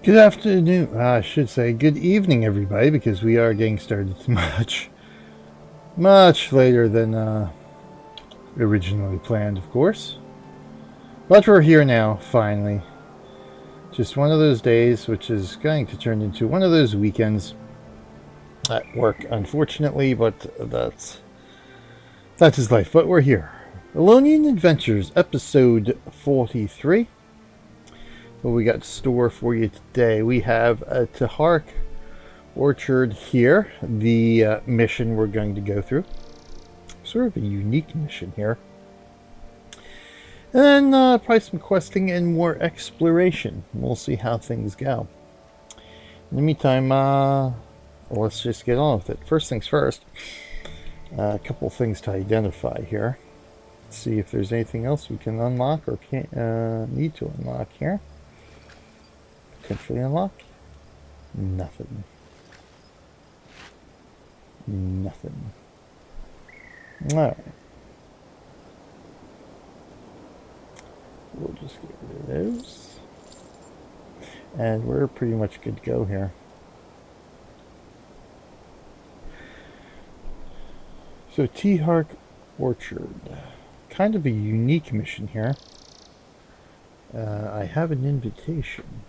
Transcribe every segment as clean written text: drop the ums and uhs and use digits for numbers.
Good afternoon, I should say good evening, everybody, because we are getting started much later than originally planned, of course. But we're here now, finally. Just one of those days, which is going to turn into one of those weekends at work, unfortunately, but that is life. But we're here. Elonian Adventures, episode 43. What we got in store for you today? We have a Tihark Orchard here, the mission we're going to go through. Sort of a unique mission here. And then probably some questing and more exploration. We'll see how things go. In the meantime, let's just get on with it. First things first, a couple of things to identify here. Let's see if there's anything else we can unlock or need to unlock here. Potentially unlock? Nothing. Nothing. Alright. We'll just get rid of those. And we're pretty much good to go here. So Tihark Orchard. Kind of a unique mission here. I have an invitation.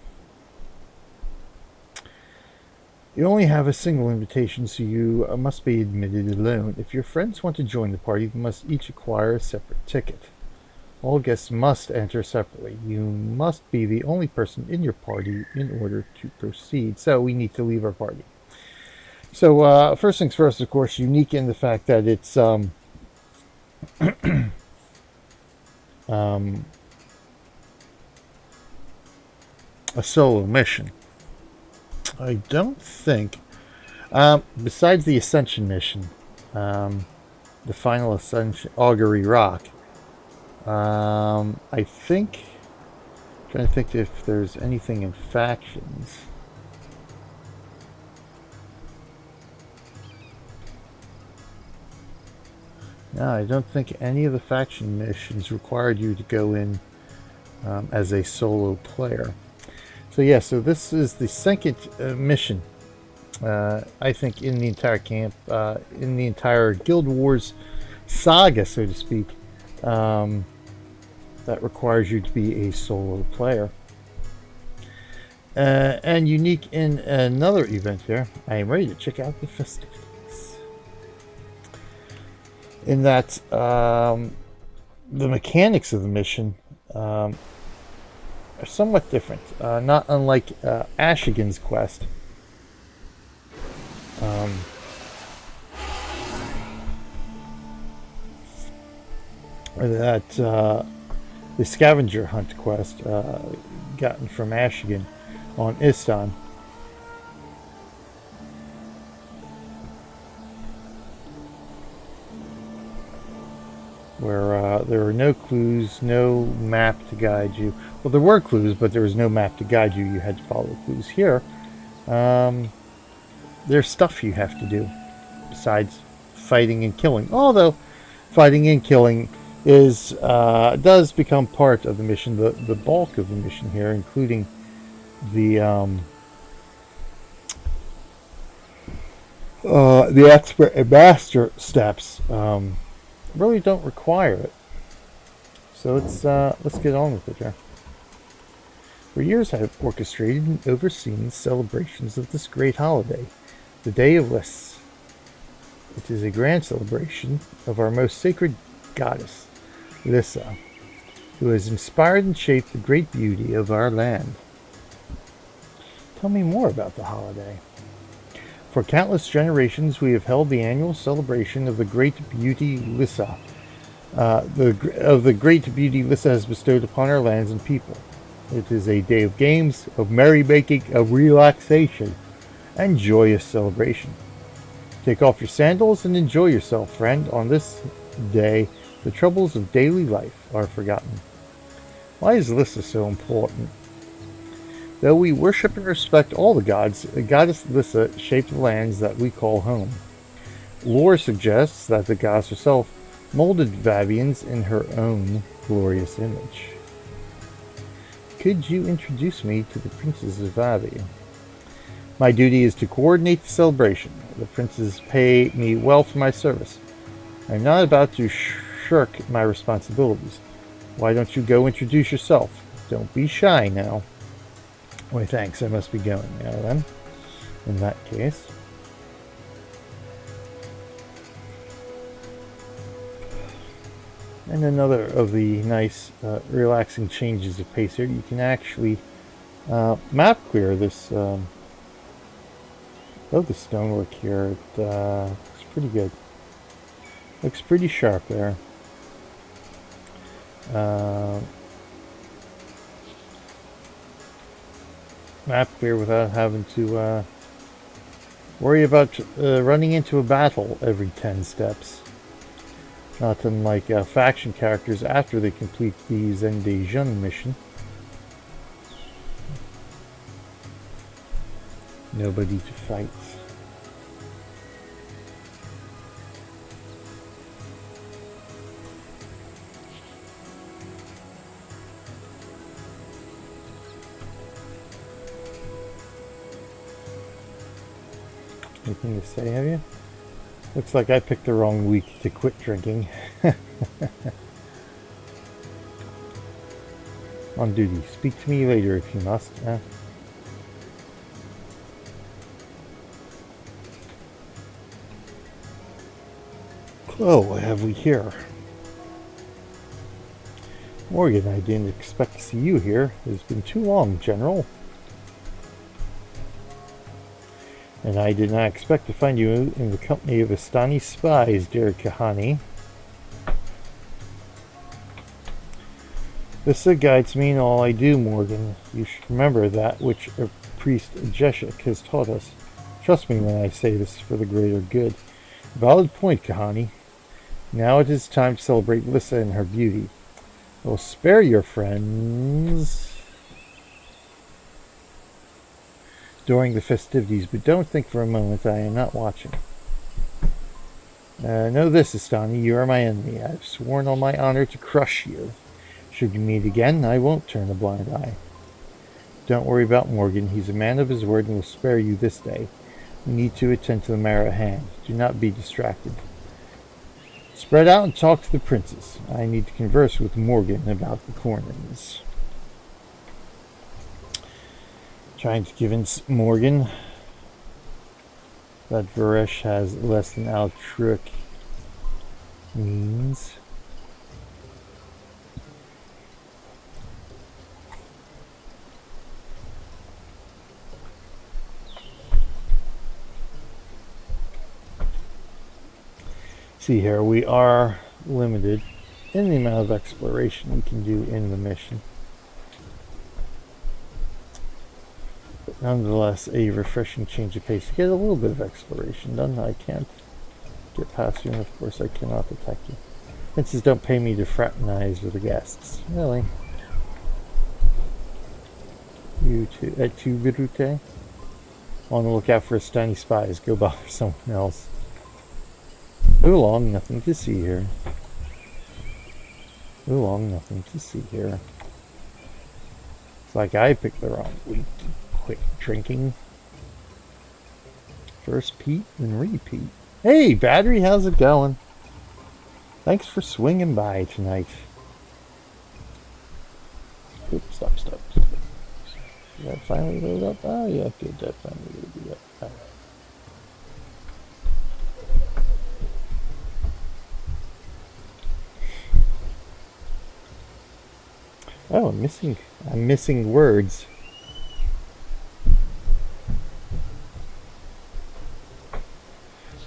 You only have a single invitation, so you must be admitted alone. If your friends want to join the party, they must each acquire a separate ticket. All guests must enter separately. You must be the only person in your party in order to proceed. So we need to leave our party. So first things first, of course, unique in the fact that it's a solo mission. I don't think, besides the Ascension mission, the final Ascension, Augury Rock, I think, trying to think if there's anything in factions. No, I don't think any of the faction missions required you to go in as a solo player. So yeah, so this is the second mission, I think, in the entire camp, in the entire Guild Wars saga, so to speak, that requires you to be a solo player. And unique in another event here, I am ready to check out the festivities. In that, the mechanics of the mission are somewhat different, not unlike Ashigan's quest. The scavenger hunt quest gotten from Ashigan on Istan. Where there are no clues, no map to guide you. Well, there were clues, but there was no map to guide you. You had to follow clues. Here, there's stuff you have to do besides fighting and killing. Although fighting and killing is does become part of the mission, the bulk of the mission here, including the expert and master steps. Really don't require it. So let's get on with it here. For years I have orchestrated and overseen celebrations of this great holiday, the Day of Lyss. It is a grand celebration of our most sacred goddess, Lyssa, who has inspired and shaped the great beauty of our land. Tell me more about the holiday. For countless generations, we have held the annual celebration of the great beauty Lyssa, has bestowed upon our lands and people. It is a day of games, of merrymaking, of relaxation, and joyous celebration. Take off your sandals and enjoy yourself, friend. On this day, the troubles of daily life are forgotten. Why is Lyssa so important? Though we worship and respect all the gods, the goddess Lyssa shaped the lands that we call home. Lore suggests that the goddess herself molded Vabbians in her own glorious image. could you introduce me to the Princes of Vabbi? My duty is to coordinate the celebration. The princes pay me well for my service. I'm not about to shirk my responsibilities. Why don't you go introduce yourself? Don't be shy now. Why, thanks. I must be going now then. In that case. And another of the nice, relaxing changes of pace here. You can actually map clear this. The stonework here. It looks pretty good. Looks pretty sharp there. Map clear without having to worry about running into a battle every 10 steps. Not unlike faction characters after they complete the Zendejun mission. Nobody to fight. Anything to say, have you? Looks like I picked the wrong week to quit drinking. On duty. Speak to me later if you must. Oh, what have we here? Morgan, I didn't expect to see you here. It's been too long, General. And I did not expect to find you in the company of Astani spies, dear Kahani. This guides me in all I do, Morgan. You should remember that which a priest Jeshik has taught us. Trust me when I say this for the greater good. Valid point, Kahani. Now it is time to celebrate Lyssa and her beauty. I will spare your friends during the festivities, but don't think for a moment I am not watching. Know this, Astani, you are my enemy. I have sworn on my honor to crush you. Should you meet again, I won't turn a blind eye. Don't worry about Morgan. He's a man of his word and will spare you this day. We need to attend to the matter at hand. Do not be distracted. Spread out and talk to the princes. I need to converse with Morgan about the Quarains. Trying to convince Morgan that Varesh has less than altruic means. See here, we are limited in the amount of exploration we can do in the mission. But nonetheless, a refreshing change of pace to get a little bit of exploration done. I can't get past you, and of course I cannot attack you. Princes don't pay me to fraternize with the guests. Really? You too, at you, Birute? On the lookout for Astani spies. Go bother someone else. Move along, nothing to see here. Move along, nothing to see here. It's like I picked the wrong week to quit drinking. First Pete, then repeat. Hey, Battery, how's it going? Thanks for swinging by tonight. Oops, stop. Did that finally load up? Oh, yeah, good, that finally loaded up. All right. Oh, I'm missing words.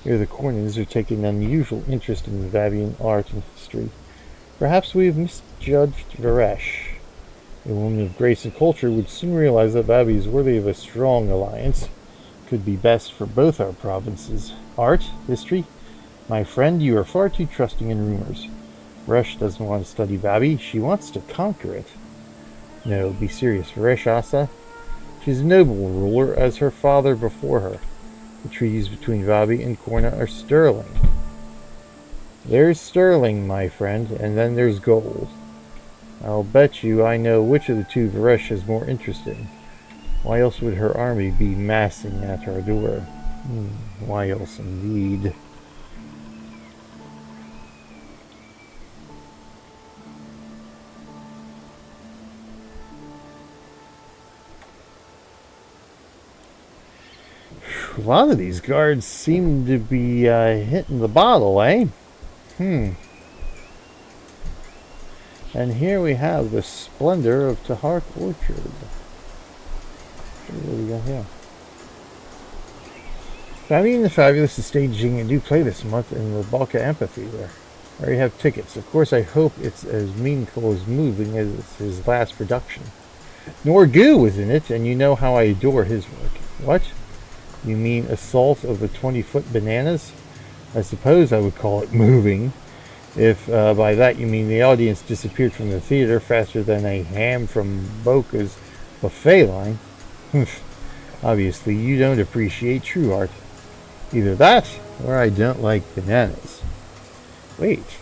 Here the Quarains are taking an unusual interest in Vabbian art and history. Perhaps we have misjudged Varesh. A woman of grace and culture would soon realize that Vabbi is worthy of a strong alliance. Could be best for both our provinces. Art? History? My friend, you are far too trusting in rumors. Varesh doesn't want to study Vabbi, she wants to conquer it. No, be serious, Varesh Asa. She's a noble ruler, as her father before her. The treaties between Vabbi and Quarain are sterling. There's sterling, my friend, and then there's gold. I'll bet you I know which of the two Varesh is more interesting. Why else would her army be massing at our door? Why else indeed? A lot of these guards seem to be hitting the bottle, eh? And here we have the splendor of Tihark Orchard. What do we got here? Vabbi and the Fabulous is staging a new play this month in the Balka Amphitheater. I already have tickets. Of course, I hope it's as meaningful as moving as his last production. Norgu was in it, and you know how I adore his work. What? You mean Assault of the 20-Foot Bananas? I suppose I would call it moving. If by that you mean the audience disappeared from the theater faster than a ham from Boca's buffet line. Obviously, you don't appreciate true art. Either that, or I don't like bananas. Wait.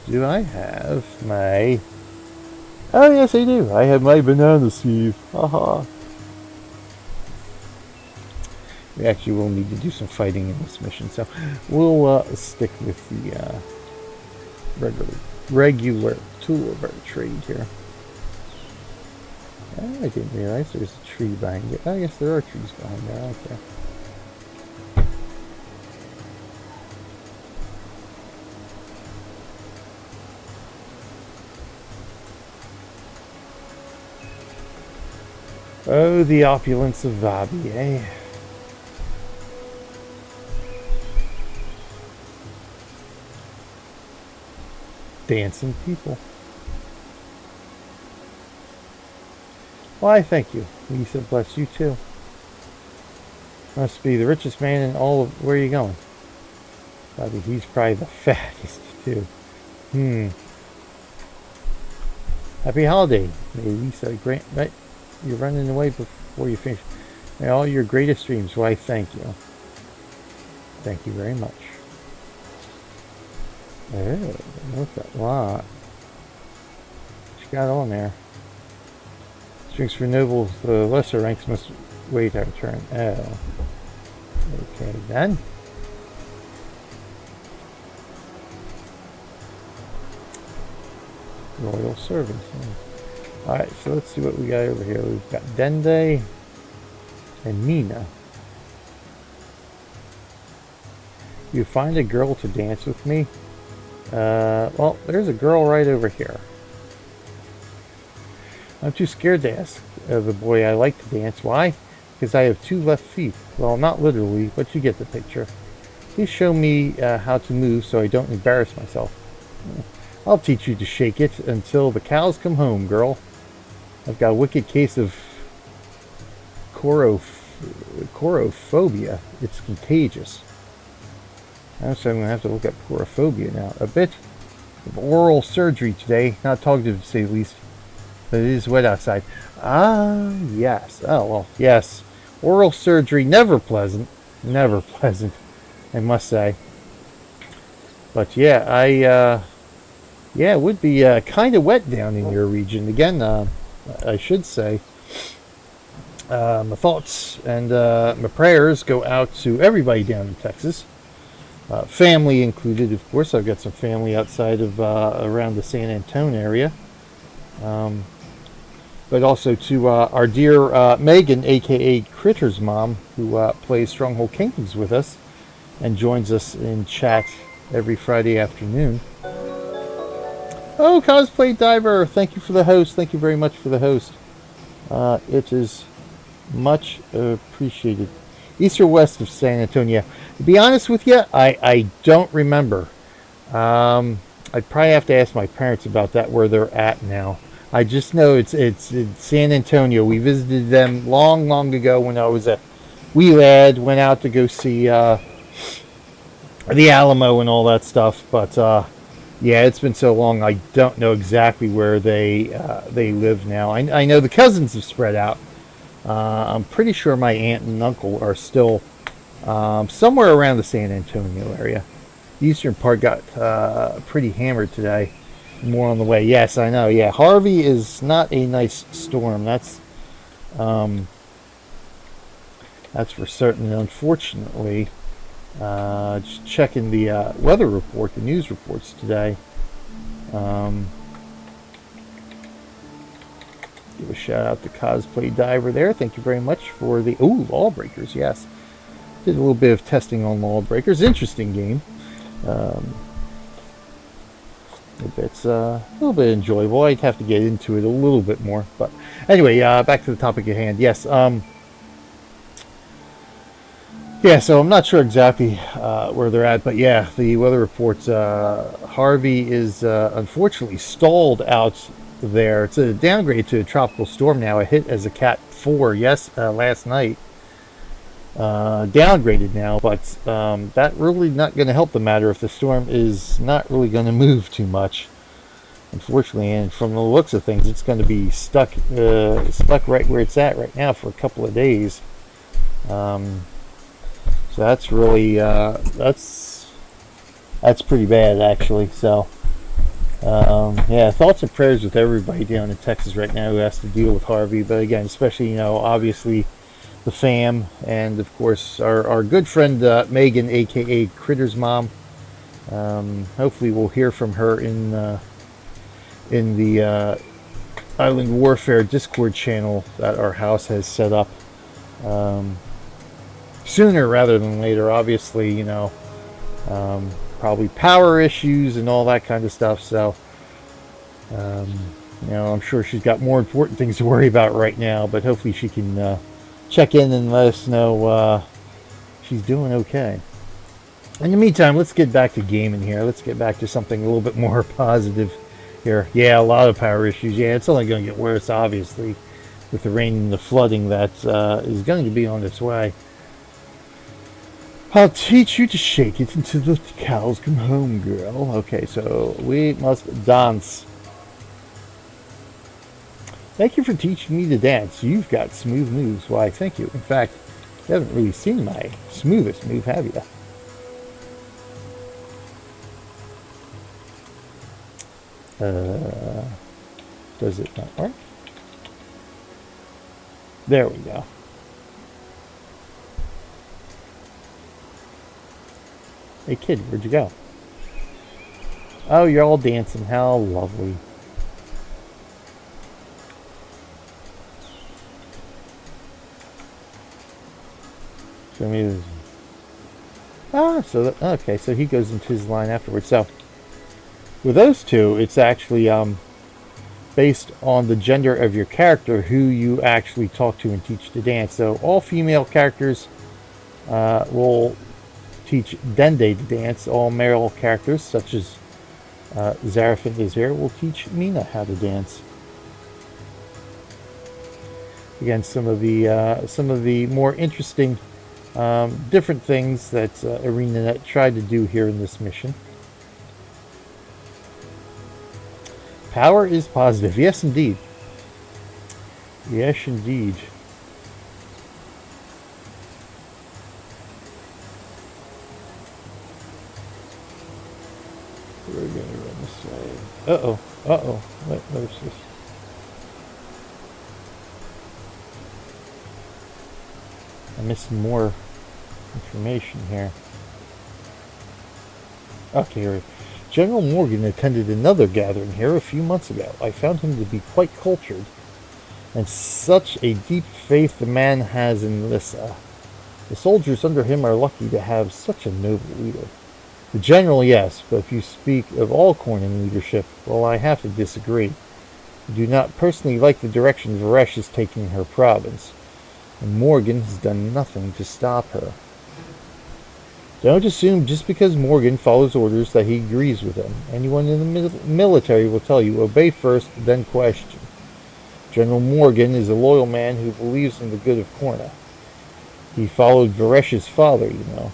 Do I have my... Oh, yes, I do. I have my banana sleeve. Haha. We actually will need to do some fighting in this mission, so we'll stick with the regular tool of our trade here. Oh, I didn't realize there was a tree behind it. Oh, yes, there are trees behind there. Okay. Oh, the opulence of Vabbi, eh? Dancing people. Why, thank you. Lisa, bless you too. Must be the richest man in all of... Where are you going? Probably he's probably the fattest too. Happy holiday. May Lisa grant... Right? You're running away before you finish. May all your greatest dreams. Why, thank you. Thank you very much. Oh, look at that. What you got on there? Strings for nobles, the lesser ranks must wait our turn. Oh. Okay, then. Royal servants. Alright, so let's see what we got over here. We've got Dende and Nina. You find a girl to dance with me? Well, there's a girl right over here. I'm too scared to ask the boy I like to dance. Why? Because I have 2 left feet. Well, not literally, but you get the picture. Please show me how to move so I don't embarrass myself. I'll teach you to shake it until the cows come home, girl. I've got a wicked case of chorophobia. It's contagious. So I'm going to have to look at chorophobia now. A bit of oral surgery today. Not talkative to say the least. But it is wet outside. Ah, yes. Oh, well, yes. Oral surgery, never pleasant. Never pleasant, I must say. But yeah, yeah, it would be kind of wet down in your region. Again, I should say, my thoughts and my prayers go out to everybody down in Texas. Family included, of course. I've got some family outside of around the San Antonio area. But also to our dear Megan, aka Critter's mom, who plays Stronghold Kingdoms with us and joins us in chat every Friday afternoon. Oh, Cosplay Diver, thank you for the host. Thank you very much for the host. It is much appreciated. East or west of San Antonio? To be honest with you, I don't remember. I'd probably have to ask my parents about that, where they're at now. I just know it's San Antonio. We visited them long ago when I was a wee lad. Went out to go see the Alamo and all that stuff. But yeah, it's been so long. I don't know exactly where they live now. I know the cousins have spread out. I'm pretty sure my aunt and uncle are still somewhere around the San Antonio area. The eastern part got pretty hammered today. More on the way. Yes, I know. Yeah, Harvey is not a nice storm. That's for certain. Unfortunately, just checking the weather report, the news reports today. Give a shout out to Cosplay Diver there. Thank you very much for the Lawbreakers. Yes, did a little bit of testing on Lawbreakers. Interesting game. It's a little bit enjoyable. I'd have to get into it a little bit more, but anyway, back to the topic at hand. Yes. Yeah, so I'm not sure exactly where they're at, but yeah, the weather reports, Harvey is unfortunately stalled out there. It's a downgrade to a tropical storm now. It hit as a Cat 4 last night. Downgraded now, but that really not going to help the matter if the storm is not really going to move too much. Unfortunately, and from the looks of things, it's going to be stuck right where it's at right now for a couple of days. So that's really that's pretty bad actually. So yeah, thoughts and prayers with everybody down in Texas right now who has to deal with Harvey. But again, especially obviously the fam, and of course our good friend Megan, aka Critter's mom. Hopefully we'll hear from her in the Island Warfare Discord channel that our house has set up. Sooner rather than later, obviously, probably power issues and all that kind of stuff. So, I'm sure she's got more important things to worry about right now, but hopefully she can check in and let us know she's doing okay. In the meantime, let's get back to gaming here. Let's get back to something a little bit more positive here. Yeah, a lot of power issues. Yeah, it's only going to get worse, obviously, with the rain and the flooding that is going to be on its way. I'll teach you to shake it until the cows come home, girl. Okay, so we must dance. Thank you for teaching me to dance. You've got smooth moves. Why, thank you. In fact, you haven't really seen my smoothest move, have you? Does it not work? There we go. Hey kid, where'd you go? Oh, you're all dancing. How lovely. Show me this. Okay, so he goes into his line afterwards. So, with those two, it's actually based on the gender of your character who you actually talk to and teach to dance. So, all female characters will teach Dende to dance. All male characters, such as Zarafen is here, will teach Mina how to dance. Again, some of the more interesting, different things that ArenaNet tried to do here in this mission. Power is positive. Yes, indeed. Yes, indeed. We're going to run this way. Uh-oh. Uh-oh. Where's this? I'm missing more information here. Okay, here. General Morgan attended another gathering here a few months ago. I found him to be quite cultured, and such a deep faith the man has in Lyssa. The soldiers under him are lucky to have such a noble leader. The general, yes, but if you speak of all Quarain leadership, well, I have to disagree. I do not personally like the direction Varesh is taking her province, and Morgan has done nothing to stop her. Don't assume just because Morgan follows orders that he agrees with them. Anyone in the military will tell you, obey first, then question. General Morgan is a loyal man who believes in the good of Quarain. He followed Varesh's father, you know.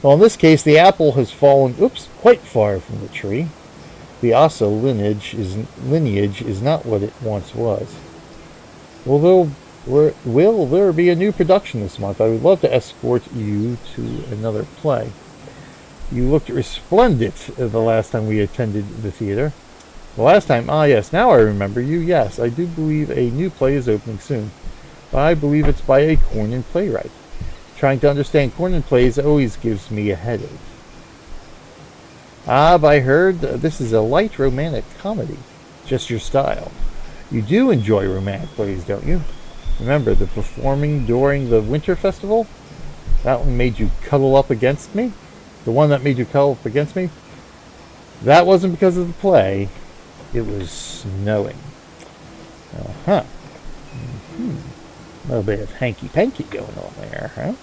Well, in this case, the apple has fallen, quite far from the tree. The Asa lineage is not what it once was. Will there be a new production this month? I would love to escort you to another play. You looked resplendent the last time we attended the theater. The last time, yes, now I remember you. Yes, I do believe a new play is opening soon. I believe it's by a Quarain playwright. Trying to understand Quarain plays always gives me a headache. But I heard this is a light romantic comedy. Just your style. You do enjoy romantic plays, don't you? Remember the performing during the Winter Festival? That one made you cuddle up against me? The one that made you cuddle up against me? That wasn't because of the play. It was snowing. A little bit of hanky-panky going on there, huh?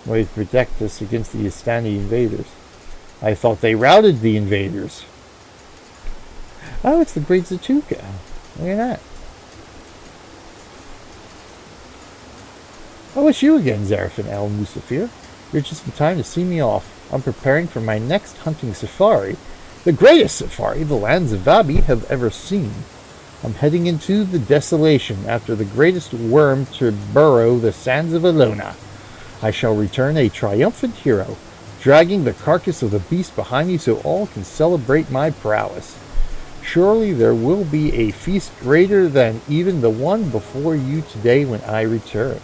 Way to protect us against the Istani invaders. I thought they routed the invaders. Oh, it's the Great Zatuka. Look at that. Oh, it's you again, Zarafen El Musafir. You're just in time to see me off. I'm preparing for my next hunting safari. The greatest safari the lands of Vabbi have ever seen. I'm heading into the desolation after the greatest worm to burrow the sands of Elona. I shall return a triumphant hero, dragging the carcass of the beast behind me so all can celebrate my prowess. Surely there will be a feast greater than even the one before you today when I return.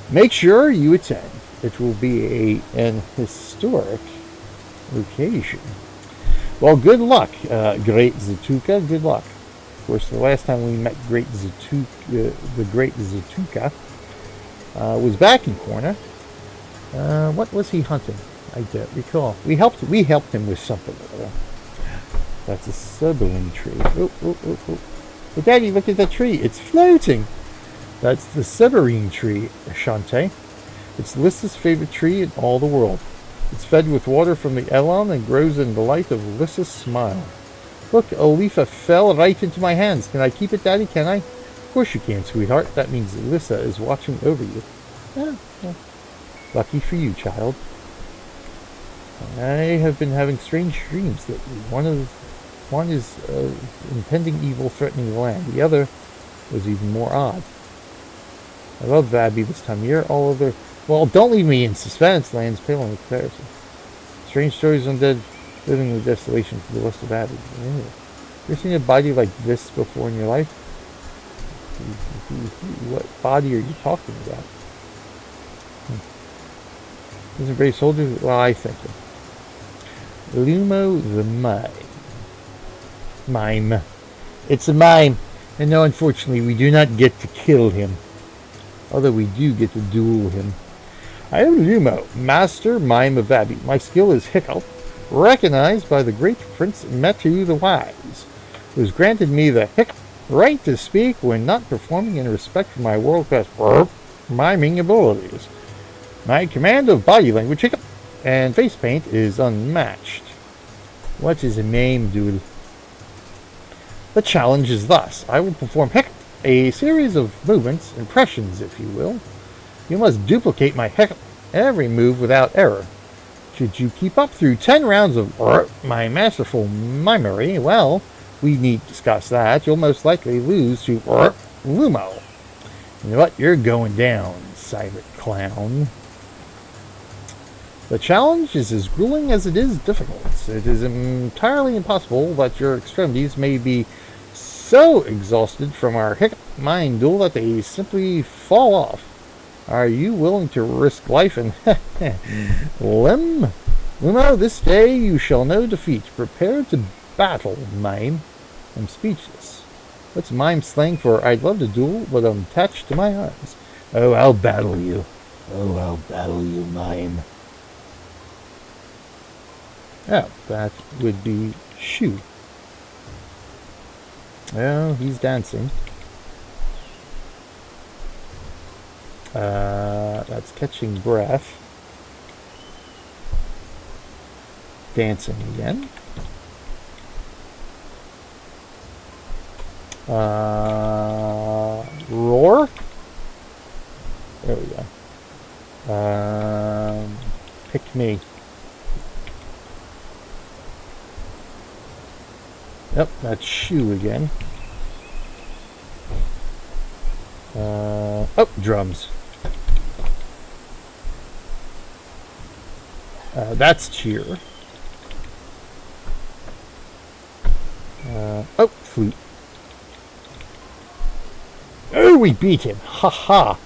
Make sure you attend. It will be an historic occasion. Well, good luck, Great Zatuka. Good luck. Of course, the last time we met the Great Zatuka was back in Quarain. What was he hunting? I don't recall. We helped him with something. That's a submarine tree. Oh, Daddy, look at that tree. It's floating. That's the submarine tree, Ashante. It's Lyss's favorite tree in all the world. It's fed with water from the Elon and grows in the light of Lyss's smile. Look, a leaf fell right into my hands. Can I keep it, Daddy? Can I? Of course you can, sweetheart. That means Lyssa is watching over you. Well, lucky for you, child. I have been having strange dreams lately. One is impending evil threatening the land. The other was even more odd. I love Vabbi this time of year. All other... Well, don't leave me in suspense. Land's pale in comparison. Strange stories of undead living in the desolation for the west of Vabbi. Yeah. You ever seen a body like this before in your life? What body are you talking about? Isn't a brave soldier? Well, I think it. Lumo the Mime. It's a mime. And no, unfortunately, we do not get to kill him. Although we do get to duel him. I am Lumo, Master Mime of Vabbi. My skill is Hiccup, recognized by the great Prince Metu the Wise, who has granted me the right to speak when not performing in respect for my world-class miming abilities. My command of body language, Hiccup, and face paint is unmatched. What is a name, dude? The challenge is thus. I will perform a series of movements, impressions, if you will. You must duplicate my every move without error. Should you keep up through 10 rounds of my masterful mimery, well, we need to discuss that. You'll most likely lose to Lumo. You know what? You're going down, silent clown. The challenge is as grueling as it is difficult. It is entirely impossible that your extremities may be so exhausted from our mind duel that they simply fall off. Are you willing to risk life and Lumo, this day you shall know defeat. Prepare to battle, mime. I'm speechless. What's mime slang for I'd love to duel, but I'm attached to my arms? Oh, I'll battle you. Oh, I'll battle you, mime. Oh, that would be Shu. Oh, he's dancing. That's catching breath. Dancing again. Roar. There we go. Pick me. Yep, that's Shu again. Oh, drums. That's cheer. Oh, fleet. Oh, we beat him. Ha ha.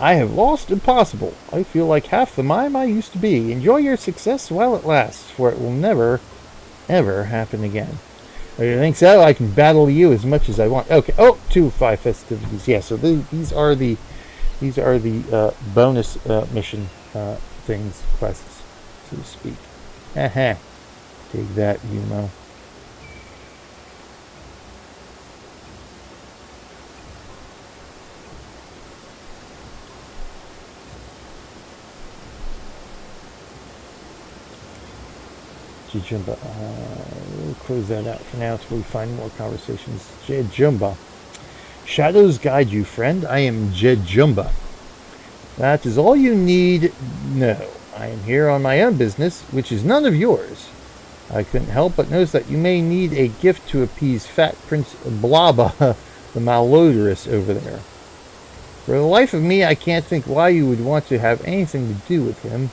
I have lost impossible. I feel like half the mime I used to be. Enjoy your success while it lasts, for it will never, ever happen again. Oh, you think so? I can battle you as much as I want. Okay. Oh, 2 of 5 festivities. Yeah. So these are the bonus mission things, quests, so to speak. Haha. Take that, Yumo. Jumba. We'll close that out for now until we find more conversations. Jumba. Shadows guide you, friend. I am Jumba. That is all you need know. I am here on my own business, which is none of yours. I couldn't help but notice that you may need a gift to appease fat Prince Blaba, the malodorous over there. For the life of me, I can't think why you would want to have anything to do with him.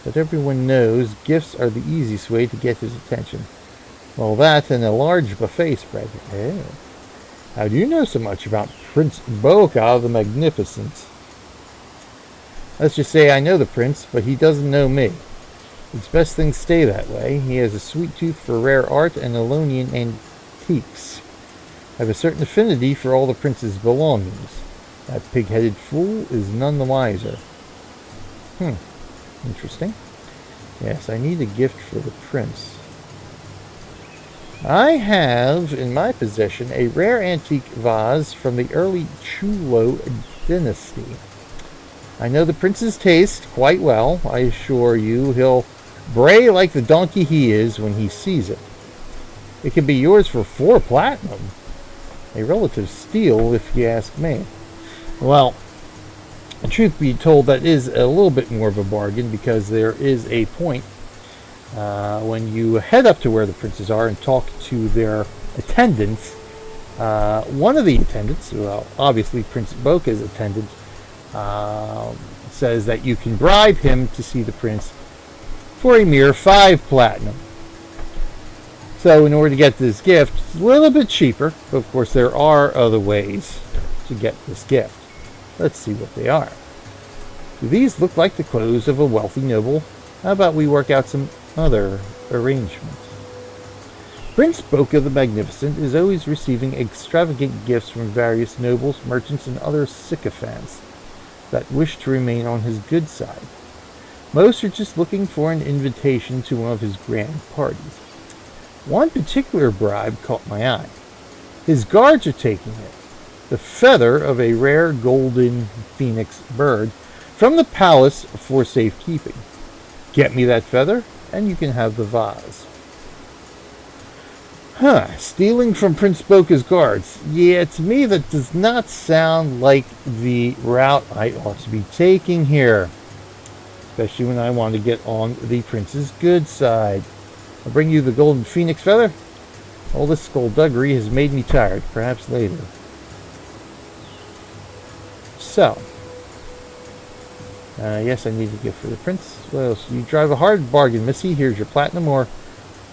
But everyone knows gifts are the easiest way to get his attention. Well, that and a large buffet spread. Oh. How do you know so much about Prince Boka the Magnificent? Let's just say I know the prince, but he doesn't know me. It's best things stay that way. He has a sweet tooth for rare art and Elonian antiques. I have a certain affinity for all the prince's belongings. That pig-headed fool is none the wiser. Interesting. Yes, I need a gift for the prince. I have in my possession a rare antique vase from the early Chulo dynasty. I know the prince's taste quite well. I assure you he'll bray like the donkey he is when he sees it. It can be yours for 4 platinum. A relative steal, if you ask me. Well, the truth be told, that is a little bit more of a bargain, because there is a point when you head up to where the princes are and talk to their attendants. One of the attendants, well, obviously Prince Boka's attendant, says that you can bribe him to see the prince for a mere 5 platinum. So in order to get this gift, it's a little bit cheaper, but of course there are other ways to get this gift. Let's see what they are. Do these look like the clothes of a wealthy noble? How about we work out some other arrangements? Prince Boka the Magnificent is always receiving extravagant gifts from various nobles, merchants, and other sycophants that wish to remain on his good side. Most are just looking for an invitation to one of his grand parties. One particular bribe caught my eye. His guards are taking it. The feather of a rare golden phoenix bird from the palace for safekeeping. Get me that feather, and you can have the vase. Stealing from Prince Boka's guards. Yeah, to me that does not sound like the route I ought to be taking here. Especially when I want to get on the prince's good side. I'll bring you the golden phoenix feather. All this skullduggery has made me tired. Perhaps later. So, yes, I need a gift for the prince. What else? You drive a hard bargain, missy. Here's your platinum, or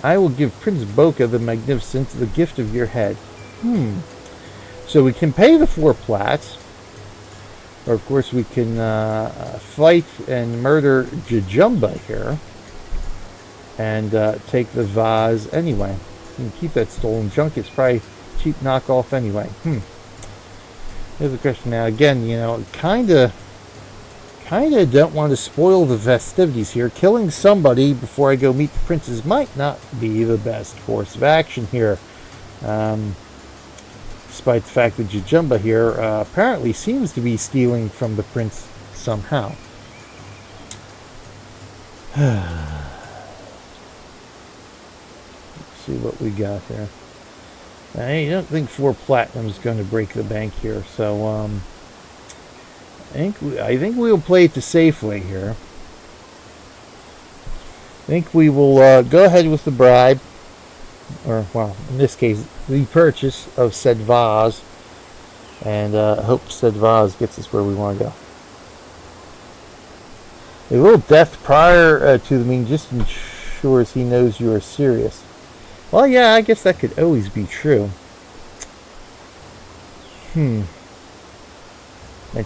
I will give Prince Boka the Magnificent the gift of your head. So we can pay the 4 plats, or of course we can fight and murder Jajumba here, and take the vase anyway. You can keep that stolen junk. It's probably cheap knockoff anyway. Here's the question now. Again, you know, kind of don't want to spoil the festivities here. Killing somebody before I go meet the princes might not be the best course of action here. Despite the fact that Jajumba here apparently seems to be stealing from the prince somehow. Let's see what we got here. I don't think 4 platinum is going to break the bank here, so I think we'll play it the safe way here. I think we will go ahead with the bribe, or well, in this case, the purchase of said vase, and hope said vase gets us where we want to go. A little death prior to the meeting just ensures he knows you are serious. Well, yeah, I guess that could always be true. And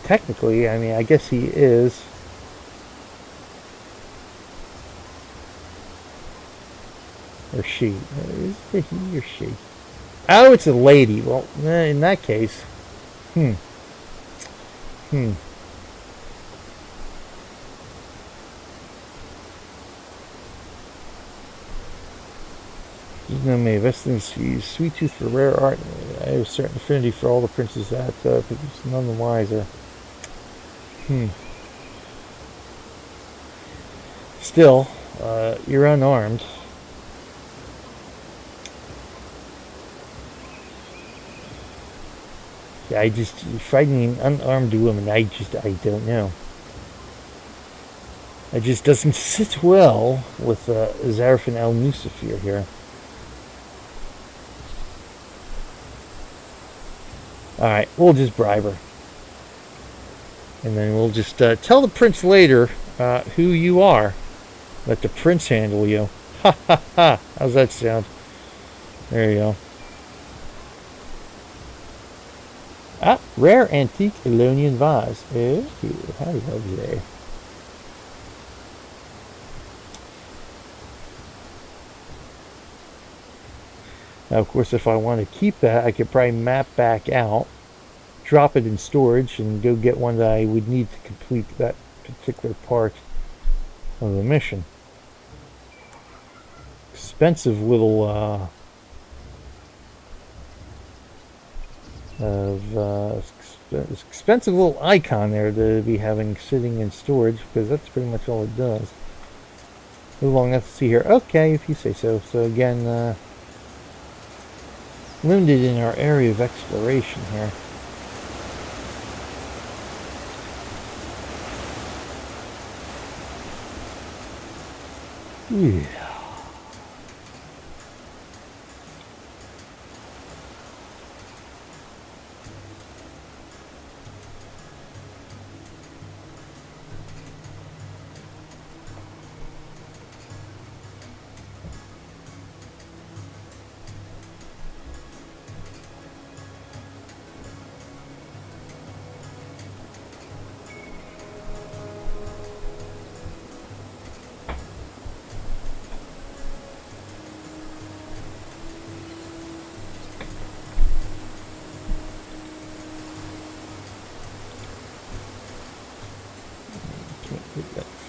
technically, I mean, I guess he is. Or she. Is it he or she? Oh, it's a lady. Well, in that case. You know me, Vesting's sweet tooth for rare art. I have a certain affinity for all the princes that produce none the wiser. Still, you're unarmed. Yeah, fighting an unarmed woman, I don't know. It just doesn't sit well with Zarafen al-Nusafir here. Alright, we'll just bribe her. And then we'll just tell the prince later who you are. Let the prince handle you. Ha ha ha. How's that sound? There you go. Ah, rare antique Elonian vase. Oh, how lovely. Now, of course, if I want to keep that, I could probably map back out, drop it in storage, and go get one that I would need to complete that particular part of the mission. Expensive little expensive little icon there to be having sitting in storage, because that's pretty much all it does. Move along enough to see here. Okay, if you say so. So again, limited in our area of exploration here. Yeah.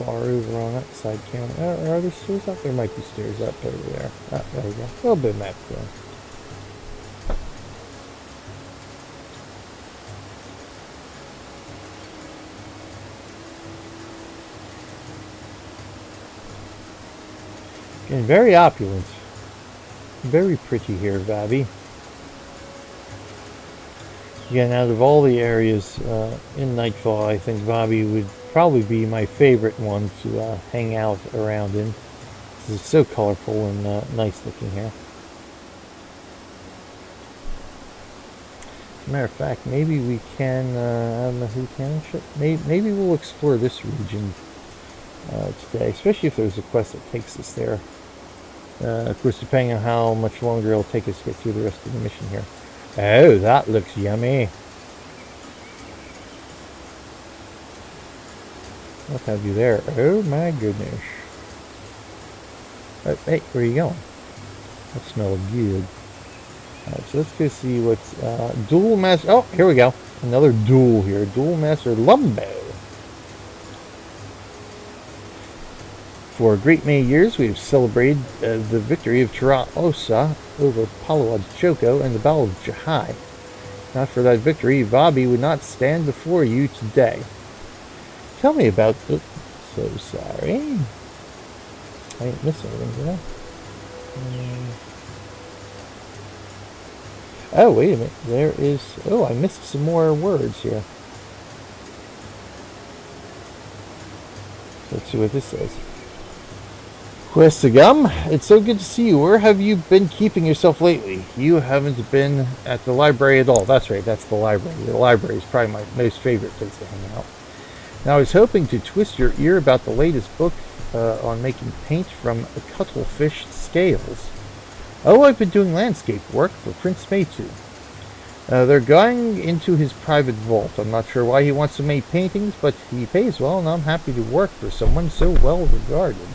Over on that side counter. Are there stairs up? There might be stairs up over there. Ah, there we go. A little bit of map there. Getting very opulent. Very pretty here, Vabbi. Again, out of all the areas in Nightfall, I think Vabbi would probably be my favorite one to hang out around in. It's so colorful and nice looking here. As a matter of fact, maybe we can, I don't know who can, maybe we'll explore this region today, especially if there's a quest that takes us there. Of course, depending on how much longer it'll take us to get through the rest of the mission here. Oh, that looks yummy. What have you there? Oh my goodness. Oh, hey, where are you going? That smells good. Alright, so let's go see what's dual master. Oh, here we go. Another duel here. Dual master Lumbo. For a great many years, we have celebrated the victory of Osa over Palo Choco and the Battle of Jahai. Not for that victory, Vabbi would not stand before you today. Tell me about... Oops, so sorry. I didn't miss anything, did I? Oh, wait a minute. There is... Oh, I missed some more words here. Let's see what this says. Questigum, it's so good to see you. Where have you been keeping yourself lately? You haven't been at the library at all. That's right, that's the library. The library is probably my most favorite place to hang out. Now, I was hoping to twist your ear about the latest book on making paint from cuttlefish scales. Oh, I've been doing landscape work for Prince Makuun. They're going into his private vault. I'm not sure why he wants to make paintings, but he pays well, and I'm happy to work for someone so well regarded.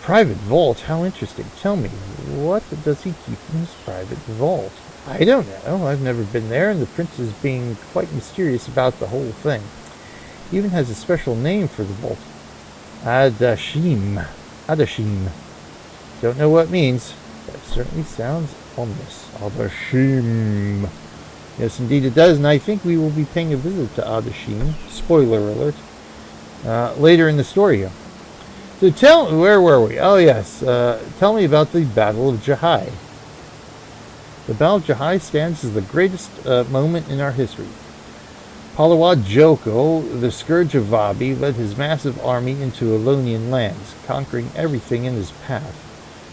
Private vault? How interesting. Tell me, what does he keep in his private vault? I don't know. I've never been there, and the prince is being quite mysterious about the whole thing. He even has a special name for the vault. Adashim. Adashim. Don't know what it means. That certainly sounds ominous. Adashim. Yes, indeed it does, and I think we will be paying a visit to Adashim. Spoiler alert. Later in the story here. So where were we? Oh yes, tell me about the Battle of Jahai. The Battle of Jahai stands as the greatest moment in our history. Palawa Joko, the Scourge of Vabbi, led his massive army into Elonian lands, conquering everything in his path.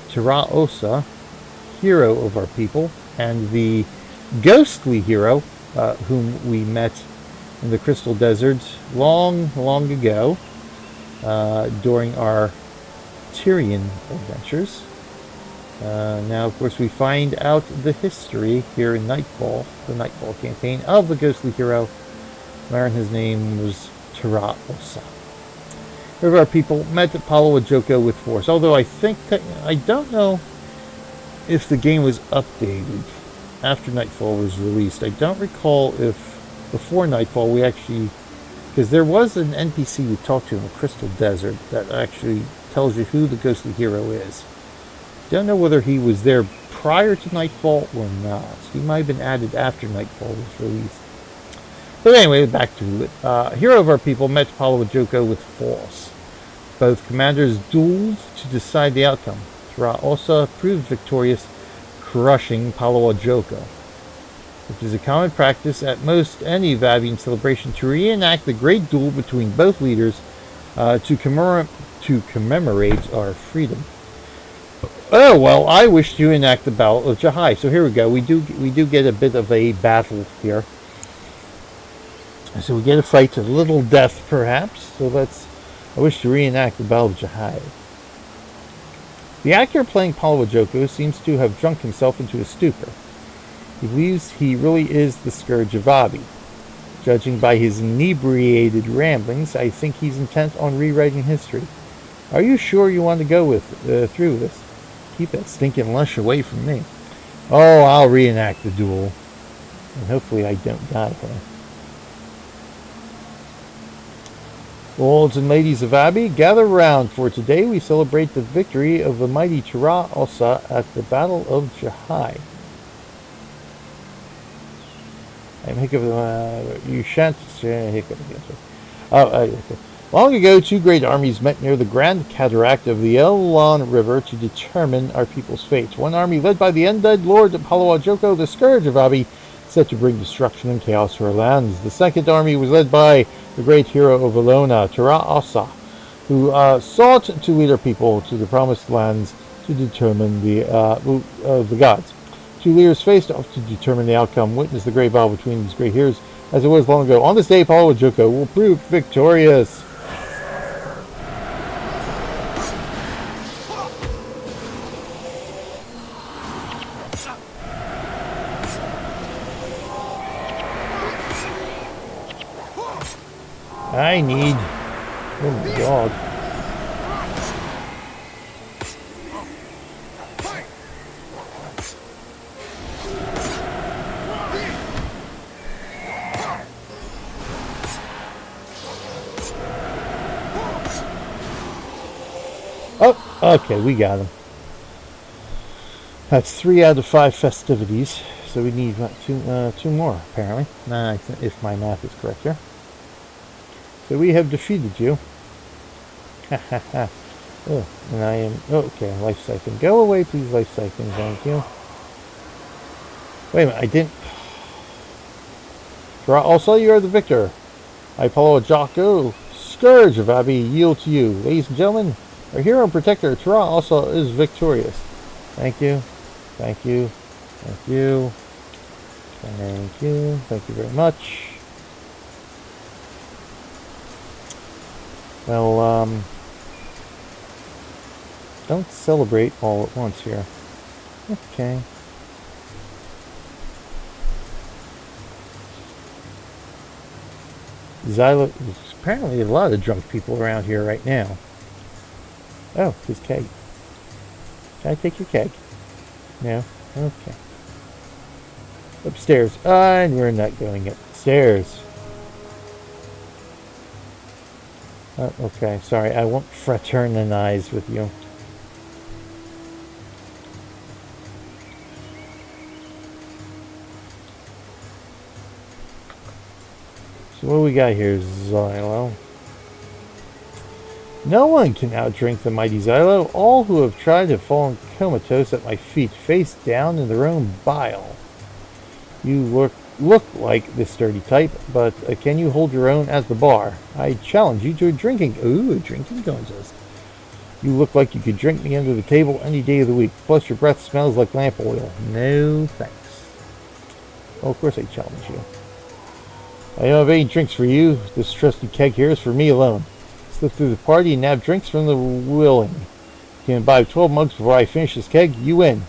Tihark Orchard, hero of our people, and the ghostly hero, whom we met in the Crystal Desert long, long ago, during our Tyrian adventures. Now, of course, we find out the history here in Nightfall, the Nightfall campaign, of the ghostly hero, wherein his name was Tihark Orchard. Of our people met Palawa Joko with force, although I don't know if the game was updated after Nightfall was released. I don't recall if before Nightfall we actually, because there was an NPC we talked to in the Crystal Desert that actually tells you who the ghostly hero is. Don't know whether he was there prior to Nightfall or not. He might have been added after Nightfall was released. But anyway, back to it. Hero of our people met Palawa Joko with force. Both commanders dueled to decide the outcome. Tihark Orchard proved victorious, crushing Palawa Joko. It is a common practice at most any Vabian celebration to reenact the great duel between both leaders to commemorate our freedom. Oh well, I wish to enact the Battle of Jahai. So here we go. We do get a bit of a battle here. So we get a fight to little death, perhaps. So I wish to reenact the Battle of Jahai. The actor playing Palawa Joko seems to have drunk himself into a stupor. He believes he really is the Scourge of Vabbi. Judging by his inebriated ramblings, I think he's intent on rewriting history. Are you sure you want to go through this? Keep that stinking lush away from me. Oh, I'll reenact the duel. And hopefully I don't die here. Lords and ladies of Vabbi, gather round, for today we celebrate the victory of the mighty Tihark Orchard at the Battle of Jahai. I'm hiccup. You shan't hiccup again. Okay. Long ago, two great armies met near the Grand Cataract of the Elonian River to determine our people's fate. One army, led by the undead Lord Palawa Joko, the Scourge of Vabbi, set to bring destruction and chaos to our lands. The second army was led by the great hero of Elona, Tihark Orchard, who sought to lead our people to the promised lands to determine the gods. Two leaders faced off to determine the outcome. Witness the great battle between these great heroes as it was long ago. On this day, Palawa Joko will prove victorious. I need... Oh my god. Oh, okay, we got him. That's 3 out of 5 festivities. So we need two more, apparently. If my math is correct here. So we have defeated you. Ha ha ha. Oh, and I am... Okay, life siphon. Go away, please, life siphon. Thank you. Wait a minute, I didn't... Also, you are the victor. I, Palawa Joko, Scourge of Vabbi, yield to you. Ladies and gentlemen, our hero and protector, Tihark Orchard, is victorious. Thank you. Thank you. Thank you. Thank you. Thank you very much. Well, don't celebrate all at once here. Okay. There's apparently a lot of drunk people around here right now. Oh, his keg. Can I take your keg? No? Okay. Upstairs. And we're not going upstairs. Oh, okay, sorry. I won't fraternize with you. So what we got here, Xylo? No one can outdrink the mighty Xylo. All who have tried have fallen comatose at my feet, face down in their own bile. You look like the sturdy type, but can you hold your own at the bar? I challenge you to a drinking contest. You look like you could drink me under the table any day of the week. Plus your breath smells like lamp oil. No thanks. Well, of course I challenge you. I don't have any drinks for you. This trusty keg here is for me alone. Slip through the party and nab drinks from the willing. You can buy 12 mugs before I finish this keg. You win.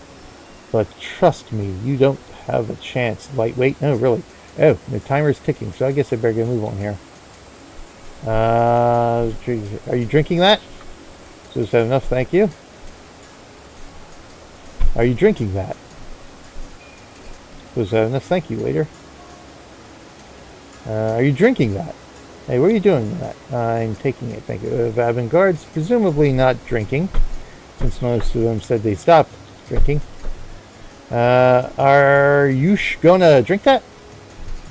But trust me, you don't have a chance. Lightweight? No, really. Oh, the timer's ticking, so I guess I better go move on here. Are you drinking that? So is that enough? Thank you. Are you drinking that? So is that enough? Thank you, waiter. Are you drinking that? Hey, what are you doing with that? I'm taking it, thank you. Avant-gardes, presumably not drinking, since most of them said they stopped drinking. Are you gonna drink that?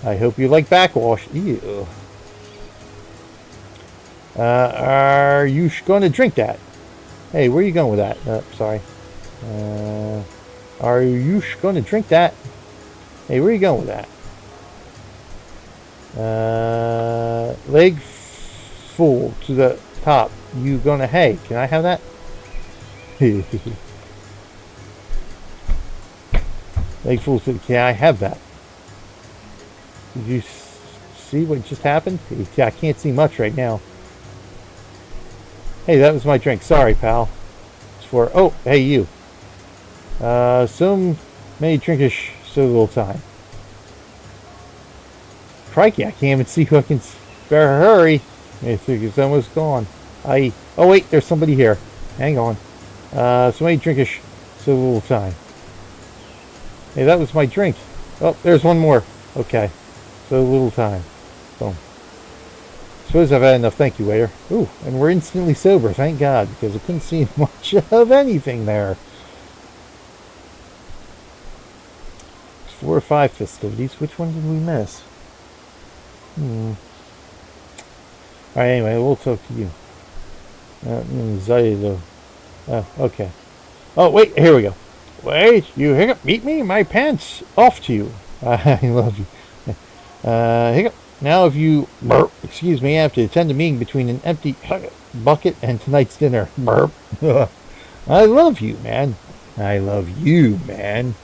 I hope you like backwash. Ew. Are you gonna drink that? Hey, where are you going with that? Sorry. Are you gonna drink that? Hey, where are you going with that? Leg full to the top. You gonna, hey, can I have that? Leg full to the, can I have that? Did you see what just happened? I can't see much right now. Hey, that was my drink. Sorry, pal. It's for, oh, hey, you. So many drinkish, so little time. Crikey, I can't even see who I can better hurry. I think it's almost gone. Oh wait, there's somebody here. Hang on. So many drinkish, so little time. Hey, that was my drink. Oh, there's one more. Okay. So little time. Boom. Suppose I've had enough. Thank you, waiter. Ooh, and we're instantly sober, thank God, because I couldn't see much of anything there. 4 or 5 festivities. Which one did we miss? Alright, anyway, we'll talk to you. Xylo. Oh, okay. Oh, wait, here we go. Wait, you hiccup, meet me, my pants off to you. I love you. Hiccup. Now if you, burp, excuse me, I have to attend a meeting between an empty bucket and tonight's dinner. Burp. I love you, man. I love you, man.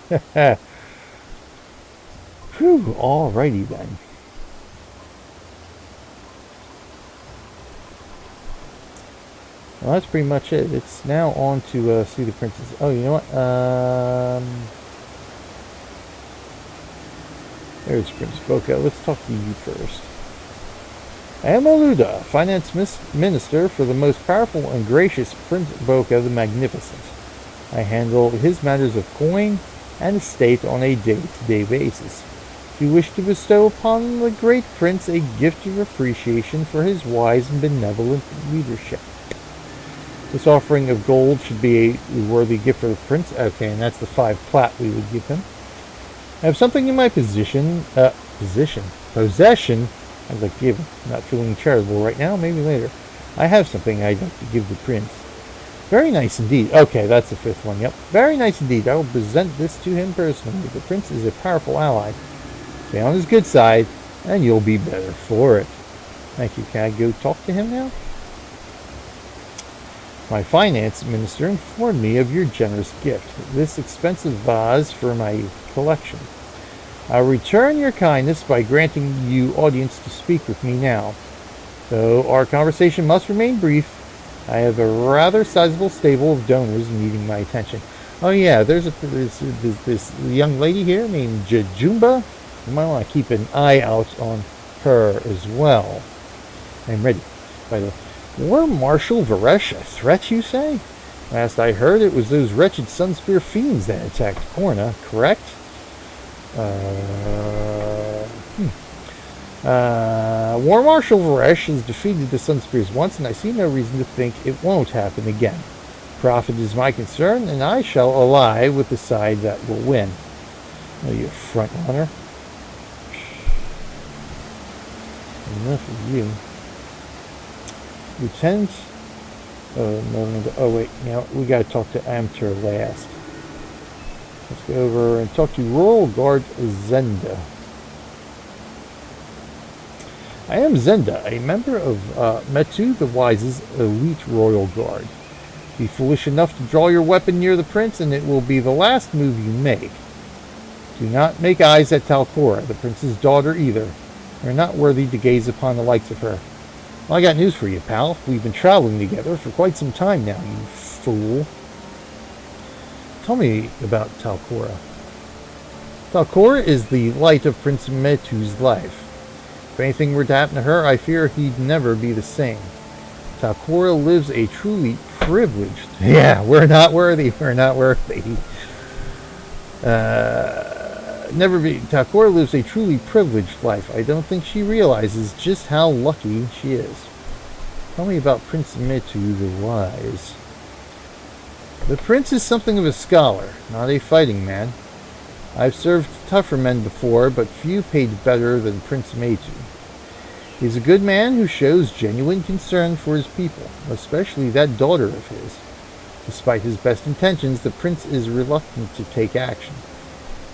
Whew, alrighty then. Well, that's pretty much it. It's now on to see the princess. Oh, you know what? There's Prince Boca. Let's talk to you first. I am Oluda, finance minister for the most powerful and gracious Prince Boca the Magnificent. I handle his matters of coin and estate on a day-to-day basis. If you wish to bestow upon the great prince a gift of appreciation for his wise and benevolent leadership. This offering of gold should be a worthy gift for the prince. Okay, and that's the 5 plat we would give him. I have something in my possession. I'd like to give him. I'm not feeling charitable right now, maybe later. I have something I'd like to give the prince. Very nice indeed. Okay, that's the 5th one, yep. Very nice indeed. I will present this to him personally. The prince is a powerful ally. Stay on his good side, and you'll be better for it. Thank you. Can I go talk to him now? My finance minister informed me of your generous gift, this expensive vase for my collection. I'll return your kindness by granting you audience to speak with me now. Though our conversation must remain brief, I have a rather sizable stable of donors needing my attention. Oh yeah, there's this young lady here named Jajumba. You might want to keep an eye out on her as well. I'm ready. By the way, War Marshal Varesh a threat, you say? Last I heard, it was those wretched Sunspear fiends that attacked Corna, correct? War Marshal Varesh has defeated the Sunspears once, and I see no reason to think it won't happen again. Profit is my concern, and I shall ally with the side that will win. Oh, you front runner. Enough of you. Lieutenant... Oh wait, now we gotta talk to Amter last. Let's go over and talk to Royal Guard Zenda. I am Zenda, a member of Metu the Wise's elite Royal Guard. Be foolish enough to draw your weapon near the prince, and it will be the last move you make. Do not make eyes at Talcora, the prince's daughter, either. You're not worthy to gaze upon the likes of her. Well, I got news for you, pal. We've been traveling together for quite some time now, you fool. Tell me about Talcora. Talcora is the light of Prince Metu's life. If anything were to happen to her, I fear he'd never be the same. Talcora lives a truly privileged... Yeah, we're not worthy. Talcora lives a truly privileged life. I don't think she realizes just how lucky she is. Tell me about Prince Metu the Wise. The prince is something of a scholar, not a fighting man. I've served tougher men before, but few paid better than Prince Metu. He's a good man who shows genuine concern for his people, especially that daughter of his. Despite his best intentions, the prince is reluctant to take action.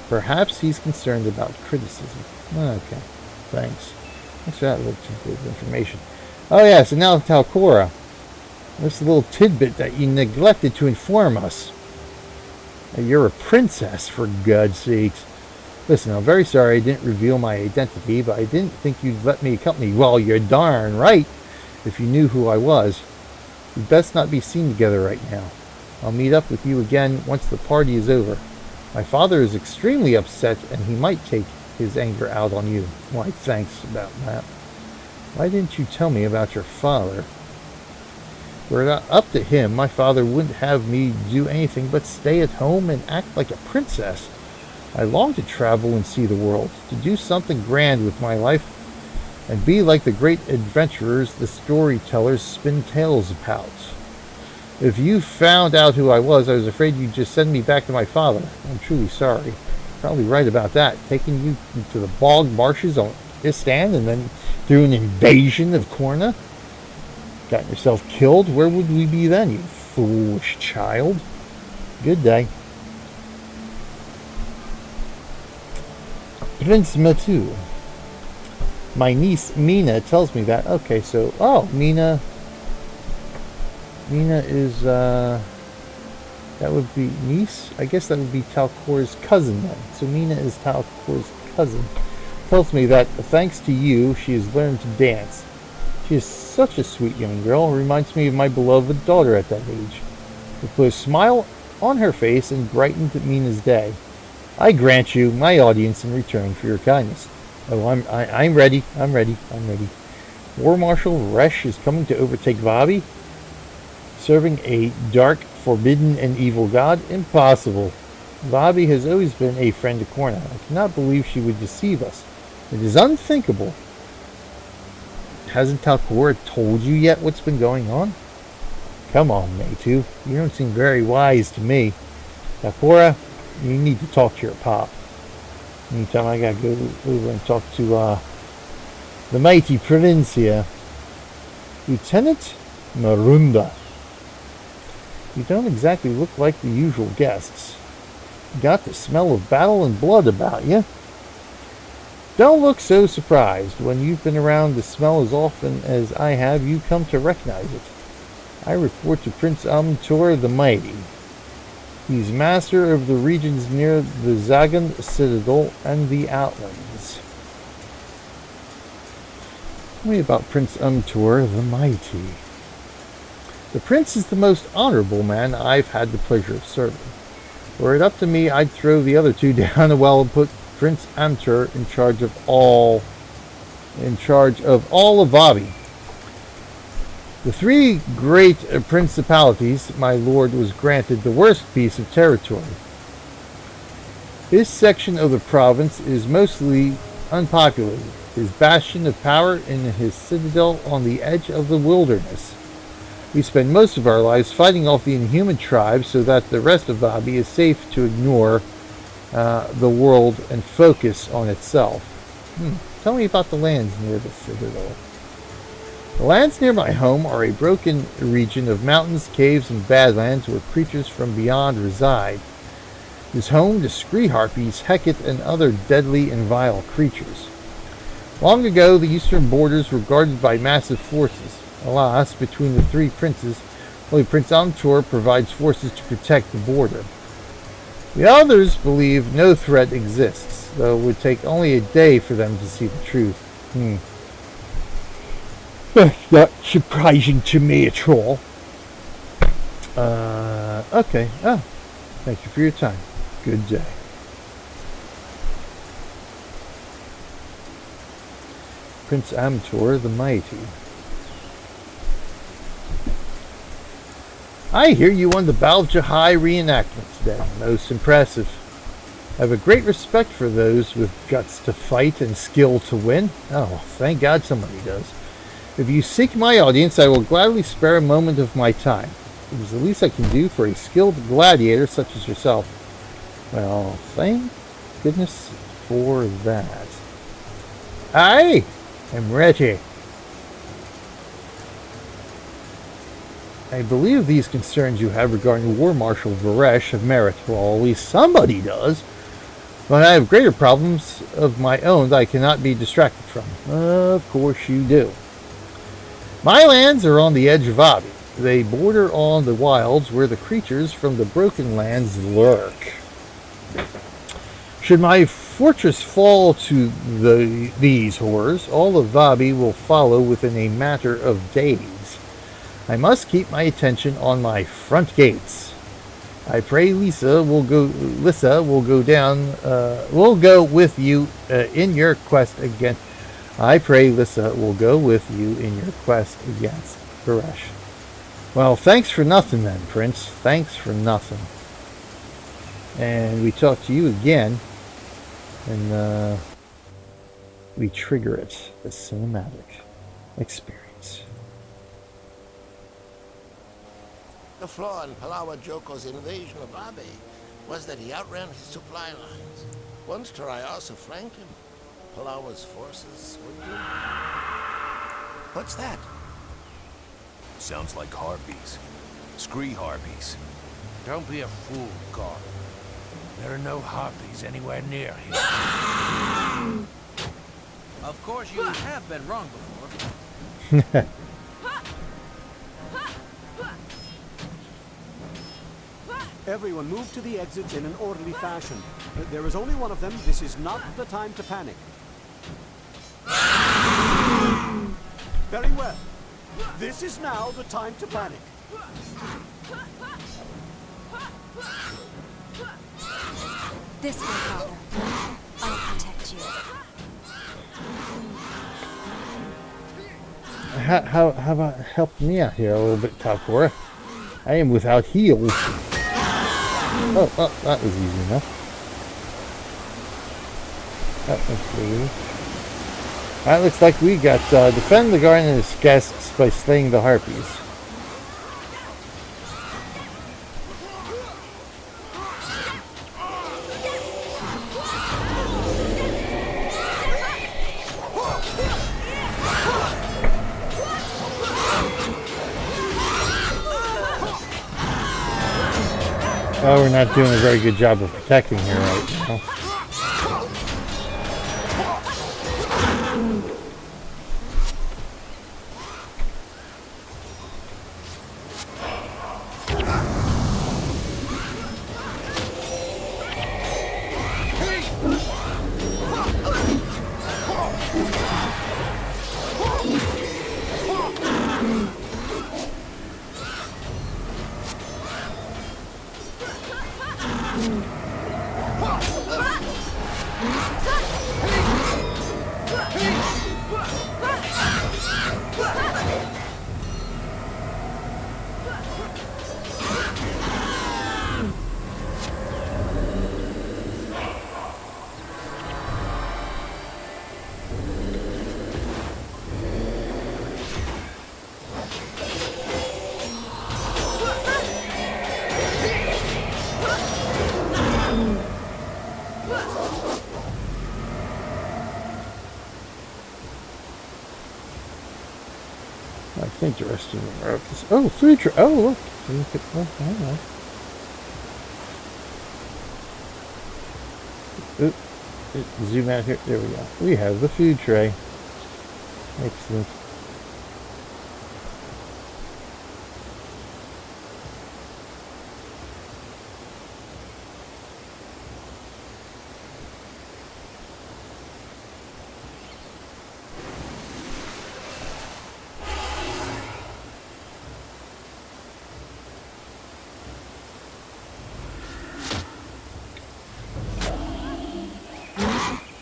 Perhaps he's concerned about criticism. Okay, thanks. Thanks for that little bit of information. Oh yeah, so now Talcora. This little tidbit that you neglected to inform us. You're a princess, for God's sakes. Listen, I'm very sorry I didn't reveal my identity, but I didn't think you'd let me accompany you. Well, you're darn right, if you knew who I was. We'd best not be seen together right now. I'll meet up with you again once the party is over. My father is extremely upset, and he might take his anger out on you. Why, thanks about that. Why didn't you tell me about your father? Were it up to him, my father wouldn't have me do anything but stay at home and act like a princess. I long to travel and see the world, to do something grand with my life, and be like the great adventurers the storytellers spin tales about. If you found out who I was afraid you'd just send me back to my father. I'm truly sorry. Probably right about that. Taking you to the bog marshes on Istan and then through an invasion of Corna. Got yourself killed. Where would we be then, you foolish child? Good day. Prince Metu. My niece Mina tells me that. Okay, so Mina is that would be niece. I guess that would be Talcora's cousin then. So Mina is Talcora's cousin. Tells me that thanks to you, she has learned to dance. She is such a sweet young girl. Reminds me of my beloved daughter at that age. It put a smile on her face and brightened Mina's day. I grant you my audience in return for your kindness. Oh, I'm ready. I'm ready. War Marshal Varesh is coming to overtake Vabbi. Serving a dark, forbidden, and evil god? Impossible. Vabbi has always been a friend to Corna. I cannot believe she would deceive us. It is unthinkable. Hasn't Talcora told you yet what's been going on? Come on, Metu. You don't seem very wise to me. Talcora, you need to talk to your pop. Meantime, I gotta go over and talk to the mighty prince here. Lieutenant Marunda. You don't exactly look like the usual guests. You got the smell of battle and blood about you. Don't look so surprised. When you've been around the smell as often as I have, you come to recognize it. I report to Prince Amtor the Mighty. He's master of the regions near the Zagan Citadel and the Outlands. Tell me about Prince Umtor the Mighty. The prince is the most honorable man I've had the pleasure of serving. Were it up to me, I'd throw the other two down the well and put Prince Umtor in charge of all of Vabbi. The three great principalities my lord was granted the worst piece of territory. This section of the province is mostly unpopulated, his bastion of power in his citadel on the edge of the wilderness. We spend most of our lives fighting off the inhuman tribes so that the rest of Vabbi is safe to ignore the world and focus on itself. Tell me about the lands near the citadel. The lands near my home are a broken region of mountains, caves, and badlands where creatures from beyond reside. It is home to scree harpies, Hecate, and other deadly and vile creatures. Long ago, the eastern borders were guarded by massive forces. Alas, between the three princes, only Prince Umtor provides forces to protect the border. The others believe no threat exists, though it would take only a day for them to see the truth. That's not surprising to me at all. Okay. Oh, thank you for your time. Good day. Prince Umtor the Mighty. I hear you won the Battle of Jahai reenactment today. Most impressive. I have a great respect for those with guts to fight and skill to win. Oh, thank God somebody does. If you seek my audience, I will gladly spare a moment of my time. It is the least I can do for a skilled gladiator such as yourself. Well, thank goodness for that. I am ready. I believe these concerns you have regarding War Marshal Varesh have merit. Well, at least somebody does. But I have greater problems of my own that I cannot be distracted from. Of course you do. My lands are on the edge of Vabbi. They border on the wilds where the creatures from the Broken Lands lurk. Should my fortress fall to these horrors, all of Vabbi will follow within a matter of days. I must keep my attention on my front gates. I pray Lyssa will go with you in your quest against. I pray Lyssa will go with you in your quest against Varesh. Well, thanks for nothing then, Prince. Thanks for nothing. And we talk to you again, and we trigger it, the cinematic experience. The flaw in Palawa Joko's invasion of Vabbi was that he outran his supply lines. Once Tarayasa flanked him, Palawa's forces were doomed. What's that? Sounds like harpies. Scree harpies. Don't be a fool, God. There are no harpies anywhere near here. Of course, you have been wrong before. Everyone move to the exits in an orderly fashion. There is only one of them. This is not the time to panic. Very well. This is now the time to panic. This way, Father. I'll protect you. How about help me out here a little bit, Talcora? I am without heals. Oh, that was easy enough. That looks like we got defend the garden and its guests by slaying the harpies. Oh, we're not doing a very good job of protecting here right now. Interesting. Oh, food truck. Oh, look. Look at, oh, hang on. Oop. Zoom out here. There we go. We have the food tray. Excellent.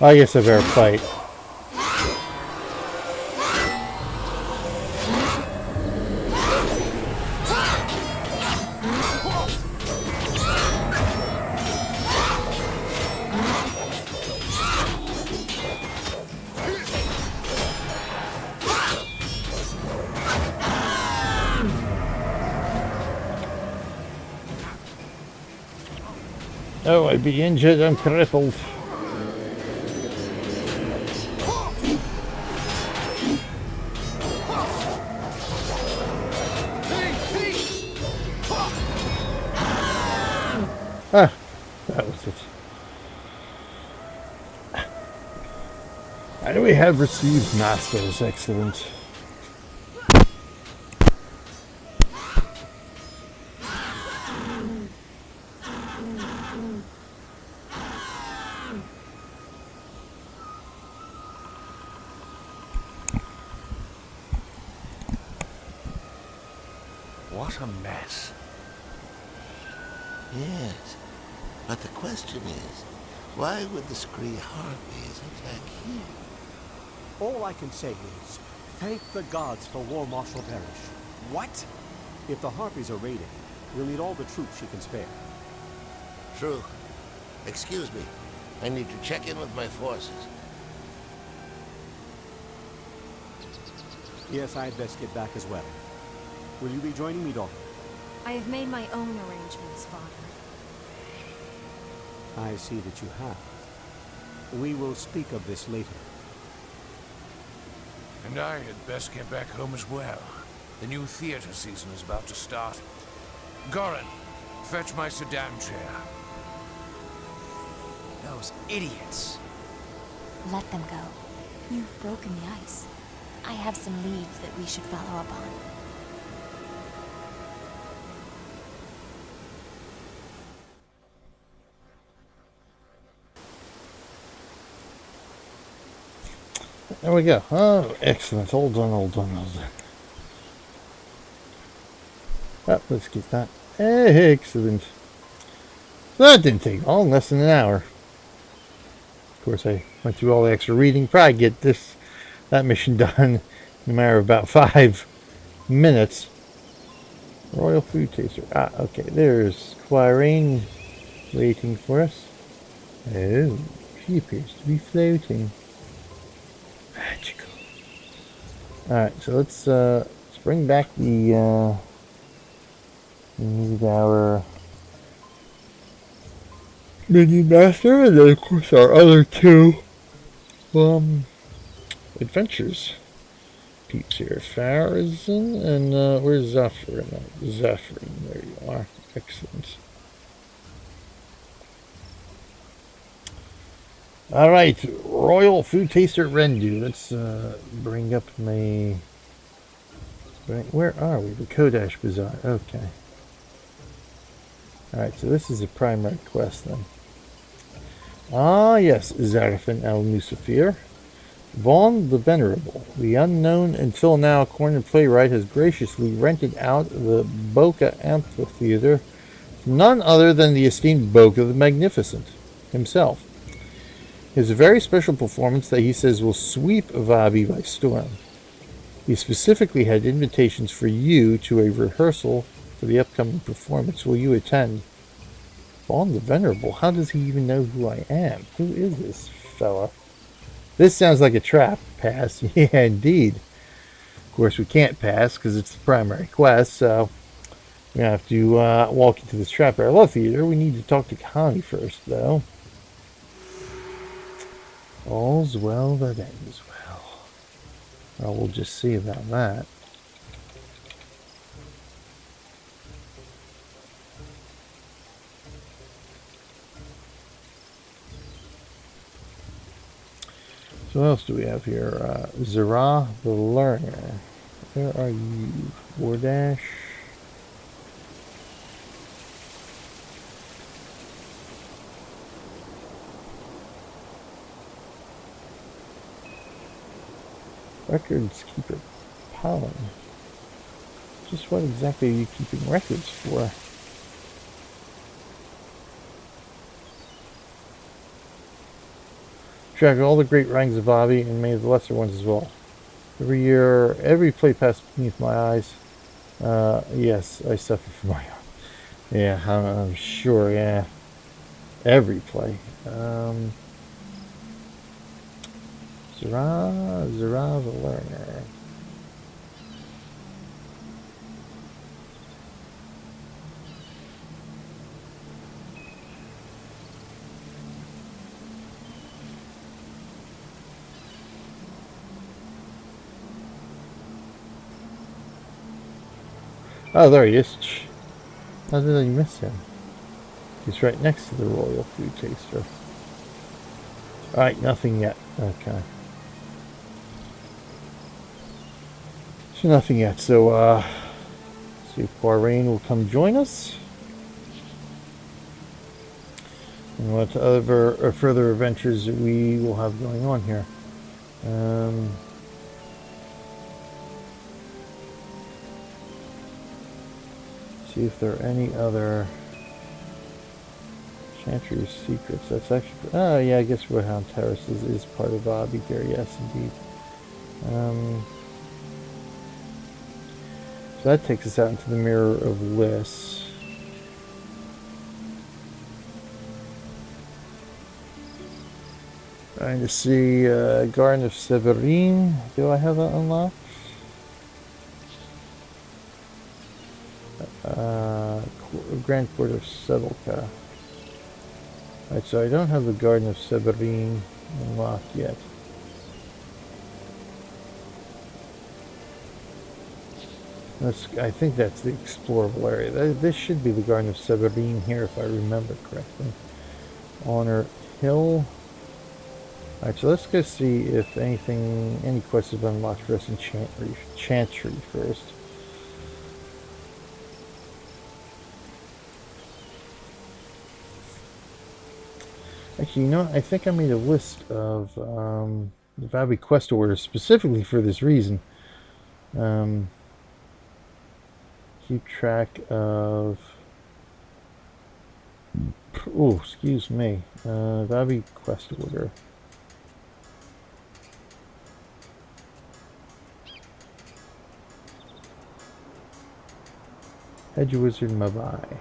I guess I better fight. Oh, I'd be injured and crippled. Ah, that was it. And we have received masters. Excellent. What a mess. Yes, but the question is, why would the Scree Harpies attack here? All I can say is, thank the gods for War Marshal Varesh. What? If the Harpies are raiding, we'll need all the troops she can spare. True. Excuse me. I need to check in with my forces. Yes, I'd best get back as well. Will you be joining me, daughter? I have made my own arrangements, Father. I see that you have. We will speak of this later. And I had best get back home as well. The new theater season is about to start. Quarain, fetch my sedan chair. Those idiots. Let them go. You've broken the ice. I have some leads that we should follow up on. There we go. Oh, excellent. All done, all done, all done. Oh, let's get that. Excellent. So that didn't take long, less than an hour. Of course, I went through all the extra reading. Probably get that mission done in a matter of about 5 minutes. Royal Food Taster. Ah, okay. There's Quarain waiting for us. Oh, she appears to be floating. Magical. Alright, so let's bring back the we need our minion master, and then of course our other two adventures peeps here. Farazan and where's Zephyr? Zephyr, there you are. Excellent. Alright, Royal Food Taster Rendu. Let's bring up my... Where are we? The Kodash Bazaar. Okay. Alright, so this is a primary quest then. Ah, yes, Zarafen el-Musafir. Vaughn the Venerable, the unknown until now cornered playwright, has graciously rented out the Boca Amphitheater to none other than the esteemed Boca the Magnificent himself. He has a very special performance that he says will sweep Vabbi by storm. He specifically had invitations for you to a rehearsal for the upcoming performance. Will you attend? Vaughn the Venerable, how does he even know who I am? Who is this fella? This sounds like a trap. Pass. Yeah, indeed. Of course, we can't pass because it's the primary quest, so we're going to have to walk into this trap area theater. We need to talk to Connie first, though. All's well that ends well. Well, we'll just see about that. So what else do we have here? Zara the Learner. Where are you? Wardash. Records keeper pollen. Just what exactly are you keeping records for? Track all the great ranks of Vabbi and many of the lesser ones as well. Every year, every play passed beneath my eyes. Yes, I suffer from my... Yeah, I'm sure, yeah. Every play. Zara the Learner. Oh, there he is. How did I miss him? He's right next to the Royal Food Taster. Alright, nothing yet. Okay. So nothing yet. So, see if Quarain will come join us. And what other or further adventures we will have going on here. See if there are any other Chantry secrets. That's actually... Oh, yeah, I guess Rohan Terrace is part of Vabbi here. Yes, indeed. So that takes us out into the Mirror of Lyss. Trying to see Garden of Severin. Do I have that unlocked? Grand Court of Sebelka. Alright, so I don't have the Garden of Severin unlocked yet. I think that's the explorable area. This should be the Garden of Severin here, if I remember correctly. Honor Hill. Alright, so let's go see if any quests have been unlocked for us in Chantry first. Actually, you know what? I think I made a list of the Vabbi quest orders specifically for this reason. Keep track of... Oh, excuse me. Vabbi quest order. Hedge Wizard Mabai.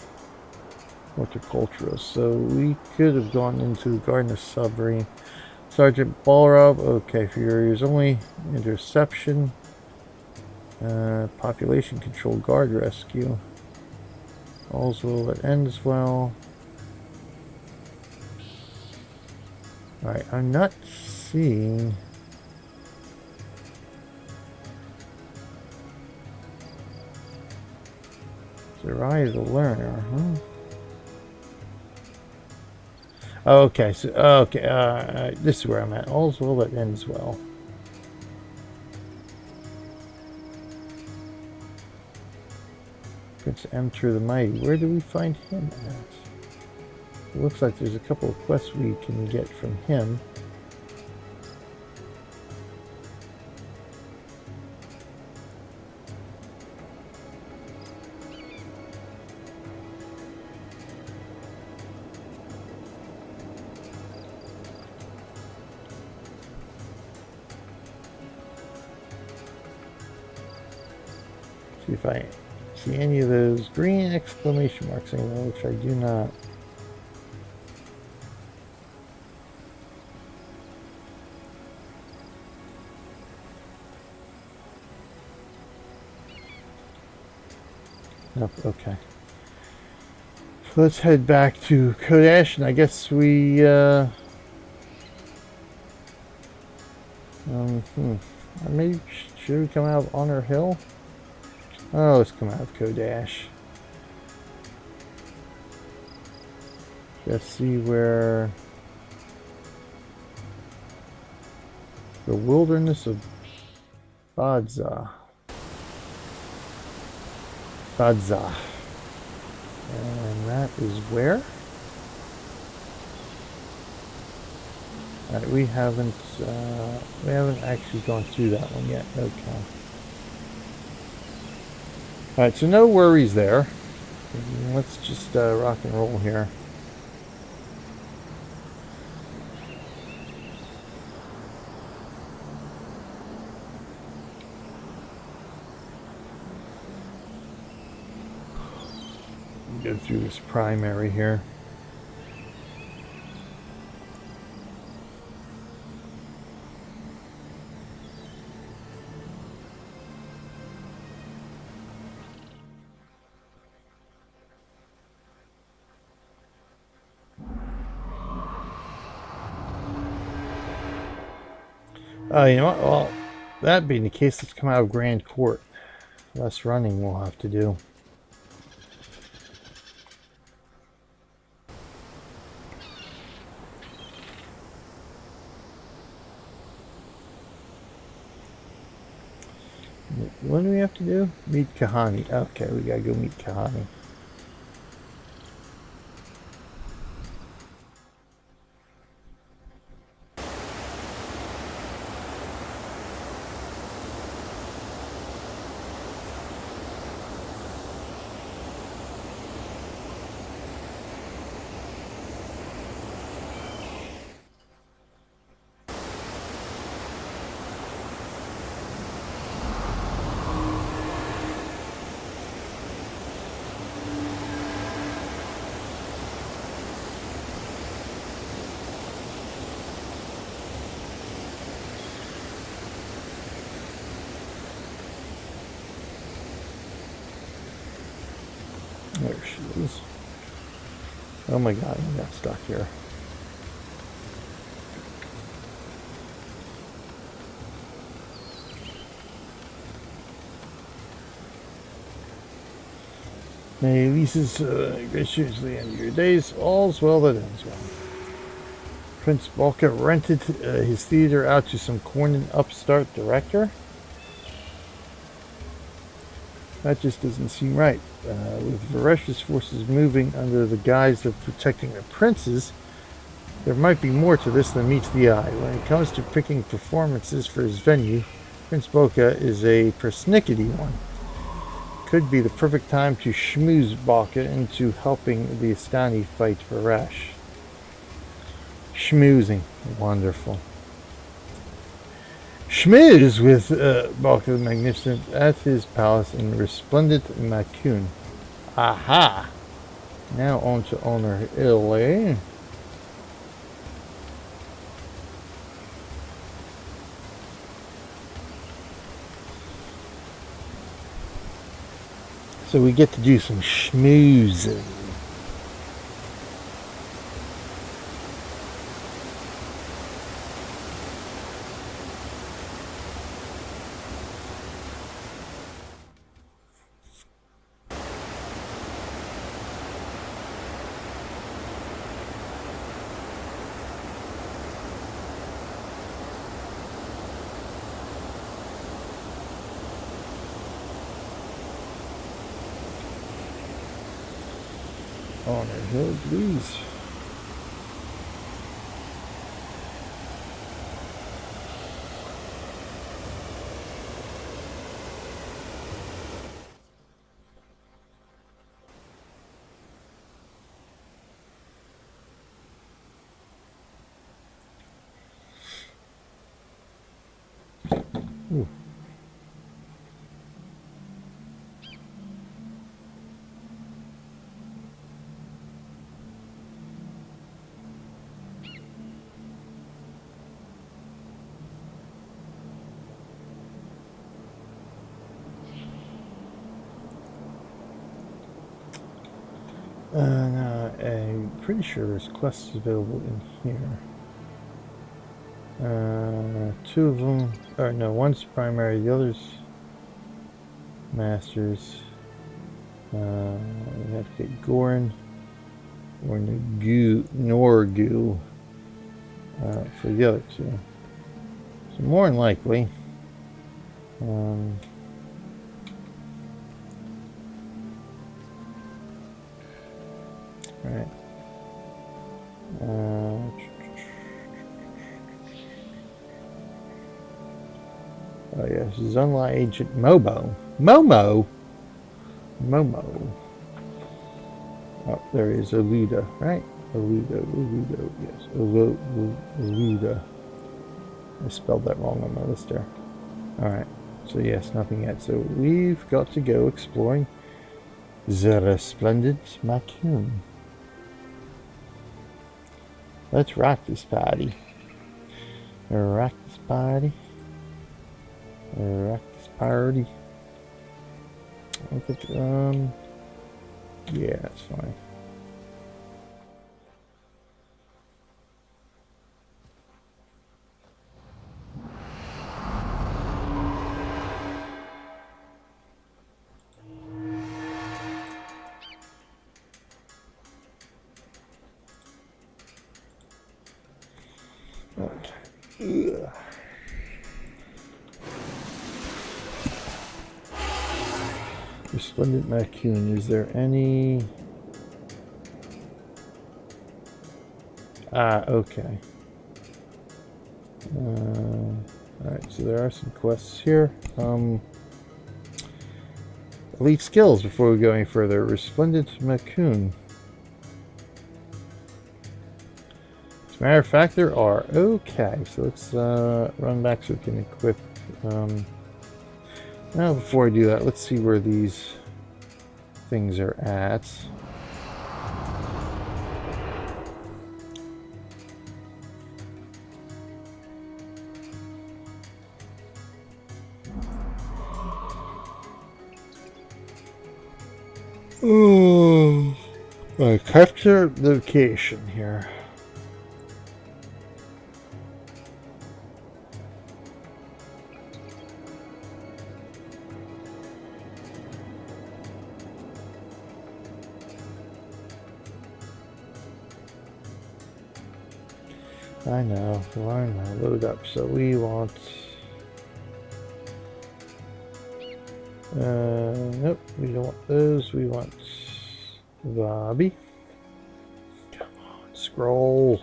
Horticulturist. So we could have gone into the Garden of Severin. Sergeant Balrog. Okay, Furious only. Interception. Population control guard rescue. All's well that ends well. Alright, I'm not seeing... Zara the Learner, huh? Okay, so, okay, this is where I'm at. All's well that ends well. Prince Emter the Mighty. Where do we find him at? It looks like there's a couple of quests we can get from him. See if I see any of those green exclamation marks anywhere, which I do not. Nope, okay. So let's head back to Kodash, and I guess we, maybe should we come out of Honor Hill? Oh, let's come out of Kodash. Let's see where... The wilderness of Badza. Badza. And that is where? Alright, we haven't actually gone through that one yet. Okay. Alright, so no worries there. Let's just rock and roll here. Go through this primary here. You know what? Well, that being the case, let's come out of Grand Court. Less running we'll have to do. What do we have to do? Meet Kahani. Okay, we gotta go meet Kahani. There she is. Oh my god, I got stuck here. May Lys's graciously end your days. All's well that ends well. Prince Balka rented his theater out to some cornered upstart director? That just doesn't seem right. With Varesh's forces moving under the guise of protecting the princes, there might be more to this than meets the eye. When it comes to picking performances for his venue, Prince Balka is a persnickety one. Could be the perfect time to schmooze Balka into helping the Astani fight Varesh. Schmoozing. Wonderful. Schmooze with Balka the Magnificent at his palace in Resplendent Makuun. Aha! Now on to Honor Hill. So we get to do some schmoozing. Honor Hill, please. Ooh. No, I'm pretty sure there's quests available in here. Two of them, or no, one's primary, the other's masters. We have to get Gorin or Norgu for the other two. So more than likely, right. Oh yes, Zunla Agent Momo. Momo. Oh, there is Eluda, right? Eluda, yes. Eluda. I spelled that wrong on my list there. Alright, so yes, nothing yet. So we've got to go exploring the Resplendent Makuun. Let's rock this party. Rock this party. Rock this party. I think, yeah, that's fine. Okay. Resplendent Makuun, is there any... Ah, okay. Alright, so there are some quests here. Elite skills before we go any further. Resplendent Makuun. As a matter of fact, there are. Okay, so let's run back so we can equip... now, before I do that, let's see where these things are at. Oh, I capture the location here. I know, why not load up? So we want. Nope, we don't want those. We want Vabbi. Come on, scroll.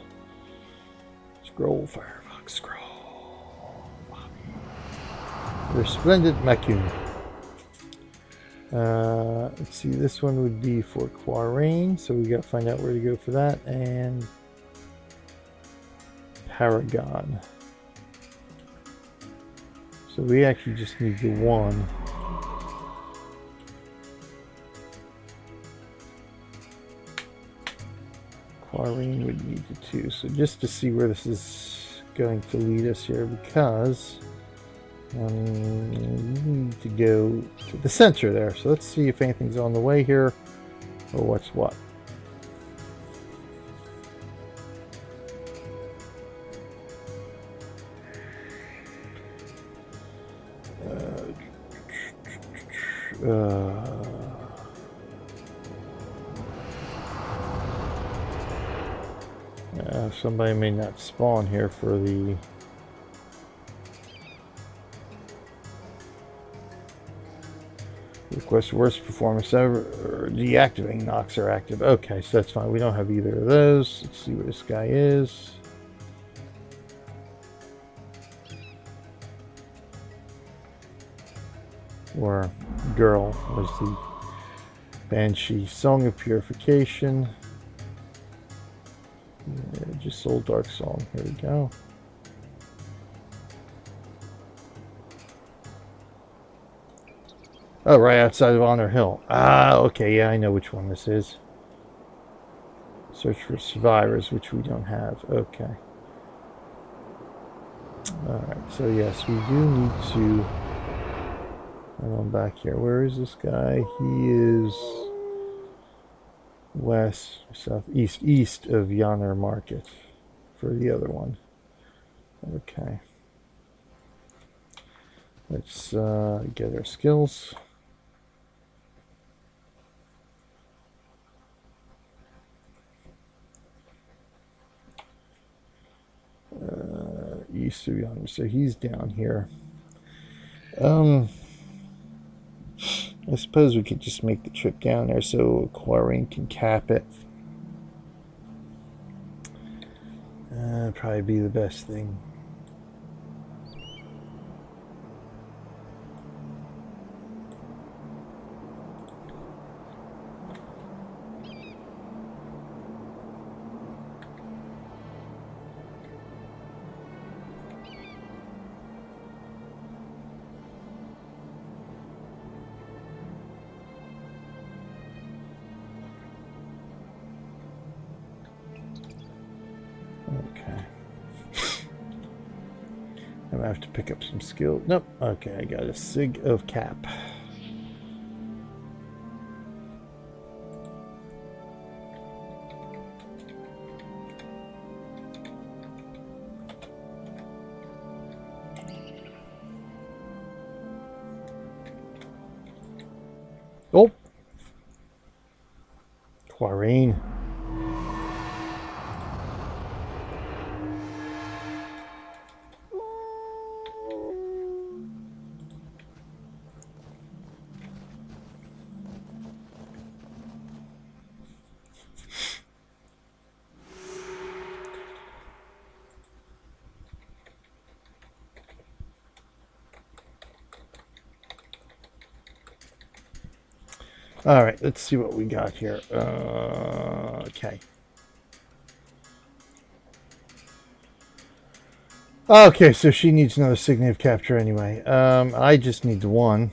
Scroll, Firefox, scroll. Vabbi. Resplendent Makuun. Let's see, this one would be for Quarain, so we gotta find out where to go for that. And Paragon. So we actually just need the one. Quarain would need the two. So just to see where this is going to lead us here, because we need to go to the center there. So let's see if anything's on the way here, or what's what. Somebody may not spawn here for the request worst performance ever, or deactivating knocks are active. Okay, so that's fine. We don't have either of those. Let's see where this guy is. Or girl was the Banshee. Song of Purification. Yeah, just Soul Dark Song. Here we go. Oh, right outside of Honor Hill. Ah, okay, yeah, I know which one this is. Search for survivors, which we don't have. Okay. Alright, so yes, we do need to run on back here. Where is this guy? He is west, southeast, east of Yonner Market for the other one. Okay. Let's get our skills. east of yonder, so he's down here. I suppose we could just make the trip down there so Quarain can cap it. Probably be the best thing. I have to pick up some skill. Nope. Okay, I got a sig of cap. Oh, Quarain. All right, let's see what we got here. Okay. Okay, so she needs another signet of capture anyway. I just need the one.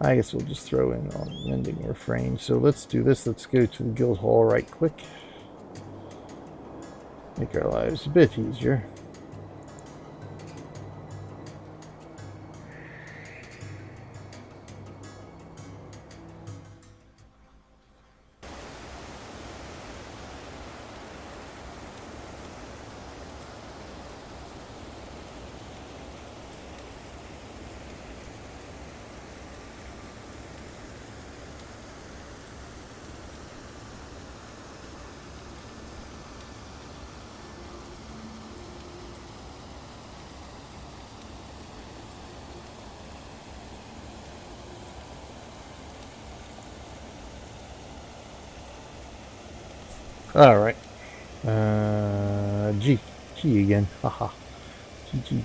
I guess we'll just throw in on mending refrain. So let's do this. Let's go to the guild hall right quick. Make our lives a bit easier. All right. G again. Haha. G.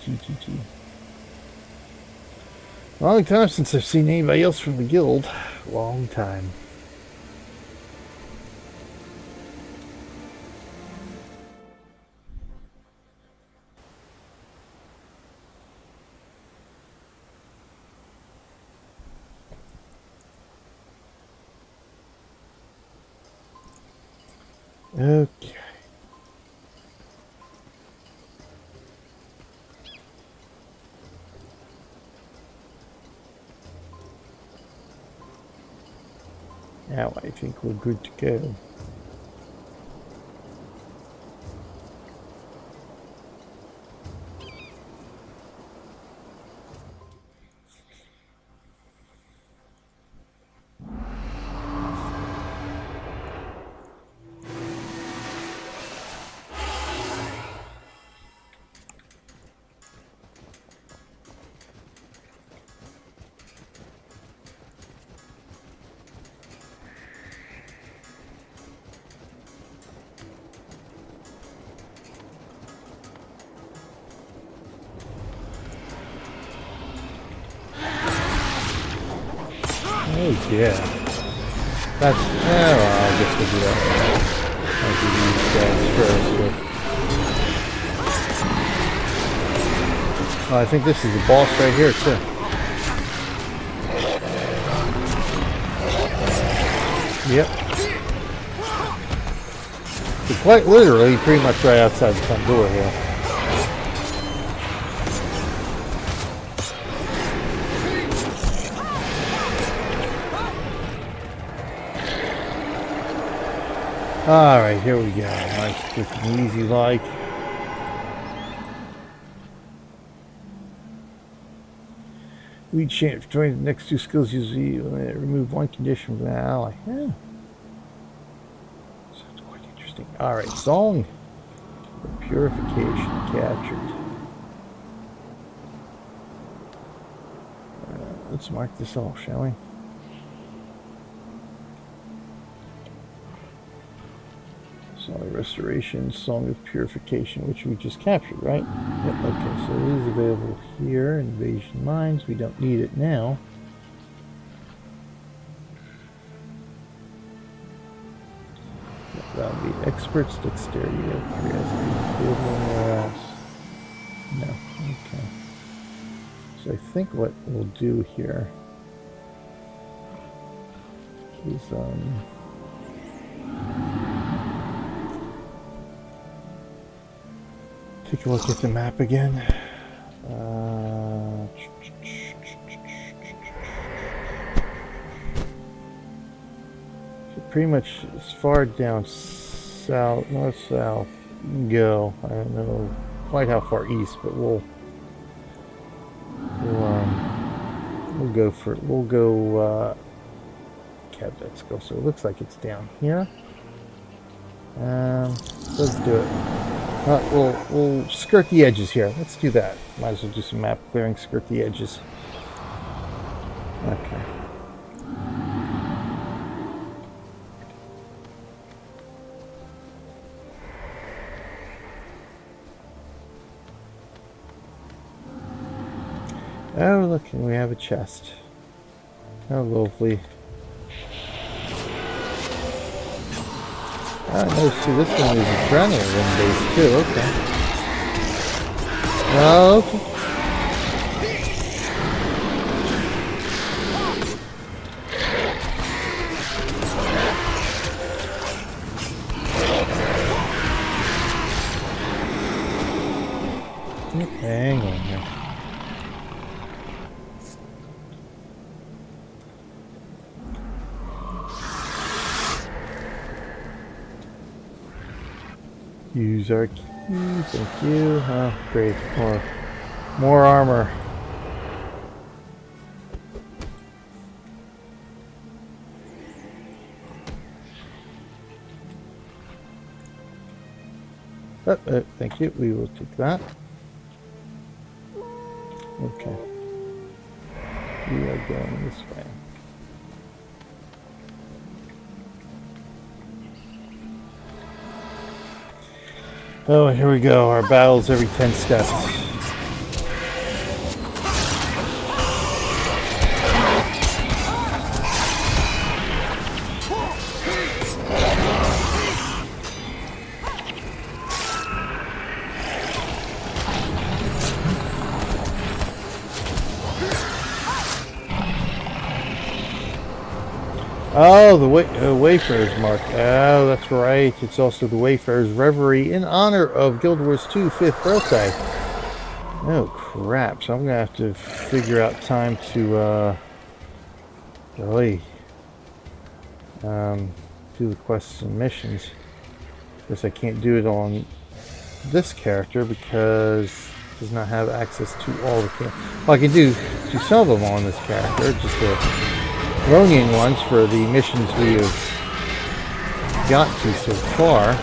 Long time since I've seen anybody else from the guild. Long time. Okay. Now I think we're good to go. Oh yeah. That's well, I guess we'll do that. I'll do these guys first. Oh, I think this is the boss right here too. Yep. So quite literally, pretty much right outside the front door here. Alright, here we go. Nice, quick and easy like. We change between the next two skills usually remove one condition from an ally. Yeah. Sounds quite interesting. Alright, song. Purification captured. Let's mark this off, shall we? Song of Restoration, Song of Purification, which we just captured, right? Yep, okay, so it is available here. Invasion Mines, we don't need it now. That'll be Experts, Dexterity, Curiosity, no, okay. So I think what we'll do here is, take a look at the map again. So pretty much as far down south, north-south you can go. I don't know quite how far east, but we'll go for it. We'll go let's go. So it looks like it's down here. Let's do it. We'll skirt the edges here. Let's do that. Might as well do some map clearing, skirt the edges. Okay. Oh, look, and we have a chest. How lovely. Oh, no, see, this one is adrenaline based too, okay. Oh, okay. Hang on here. Use our keys, thank you. Oh, great, more armor. Thank you, we will take that. Okay. We are going this way. Oh, here we go. Our battles every 10 steps. Oh, the Wayfarer's Mark. Oh, that's right. It's also the Wayfarer's Reverie in honor of Guild Wars 2 5th birthday. Oh, crap. So I'm going to have to figure out time to, do the quests and missions. Guess I can't do it on this character because it does not have access to all the characters. Well, I can do some of them on this character, just the Elonian ones for the missions we have gotten to so far.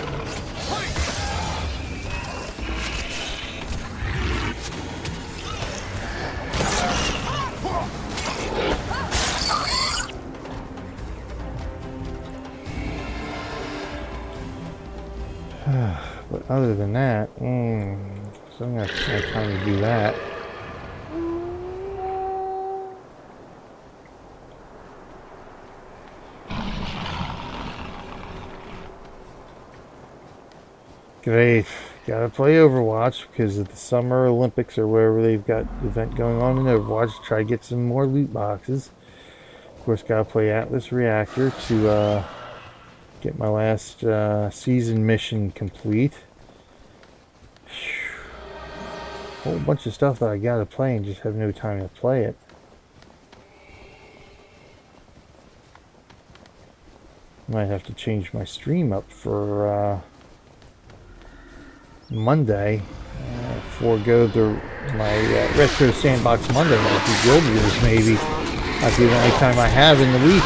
But other than that, so I'm going to have time to do that. Great. Gotta play Overwatch because of the Summer Olympics or wherever they've got the event going on in Overwatch. Try to get some more loot boxes. Of course, gotta play Atlas Reactor to get my last season mission complete. Whole bunch of stuff that I gotta play and just have no time to play it. Might have to change my stream up for Monday, forego my Retro Sandbox Monday night for Guild Wars maybe. Might be the only time I have in the week.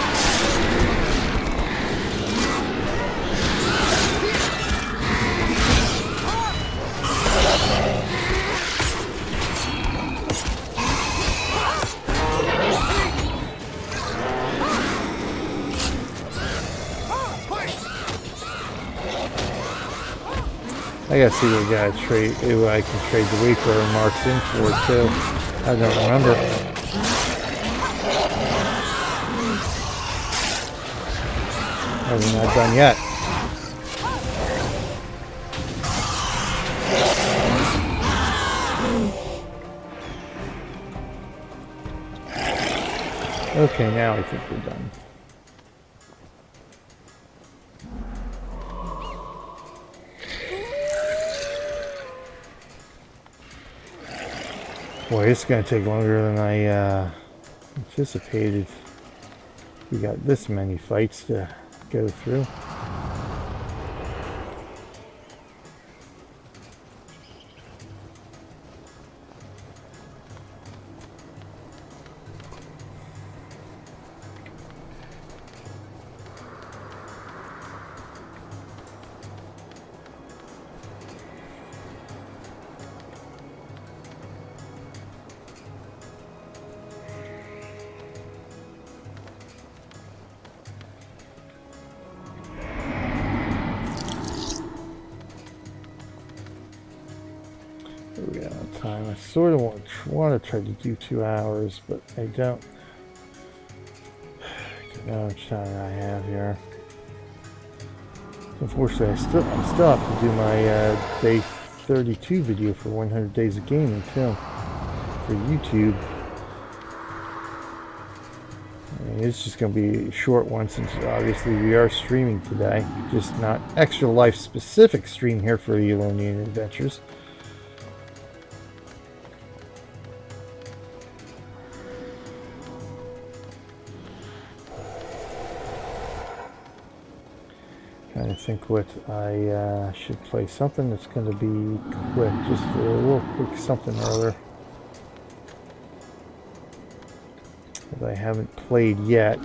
I gotta see what I gotta trade, who I can trade the Wayfarer marks in for too. I don't remember. I'm not done yet. Okay, now I think we're done. Boy, it's going to take longer than I anticipated. We got this many fights to go through. Time. I sort of want to try to do 2 hours, but I don't know how much time I have here. Unfortunately, I still have to do my day 32 video for 100 Days of Gaming too, for YouTube. I mean, it's just going to be a short one since obviously we are streaming today, just not extra life specific stream here for the Elonian adventures. Trying to think what I should play. Something that's going to be quick, just a little quick something or other that I haven't played yet.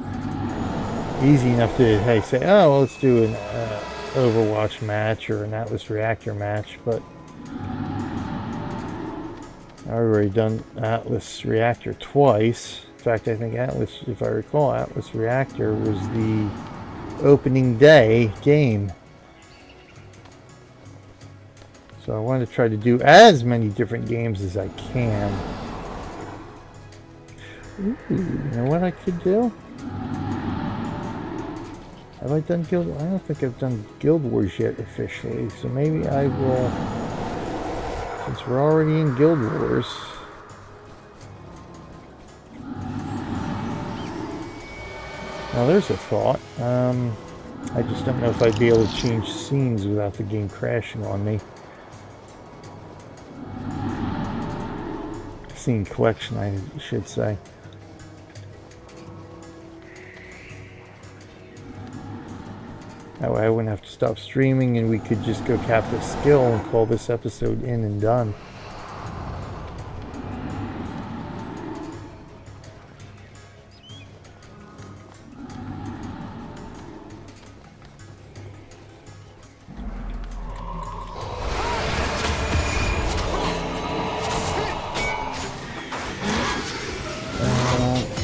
Easy enough to, hey, say, oh, well, let's do an Overwatch match or an Atlas Reactor match, but I've already done Atlas Reactor twice. In fact, I think Atlas, if I recall, Atlas Reactor was the opening day game. So I want to try to do as many different games as I can. Ooh, you know what I could do? Have I done Guild? I don't think I've done Guild Wars yet officially. So maybe I will, since we're already in Guild Wars. Now there's a thought. I just don't know if I'd be able to change scenes without the game crashing on me. Scene collection, I should say. That way I wouldn't have to stop streaming and we could just go captive skill and call this episode in and done.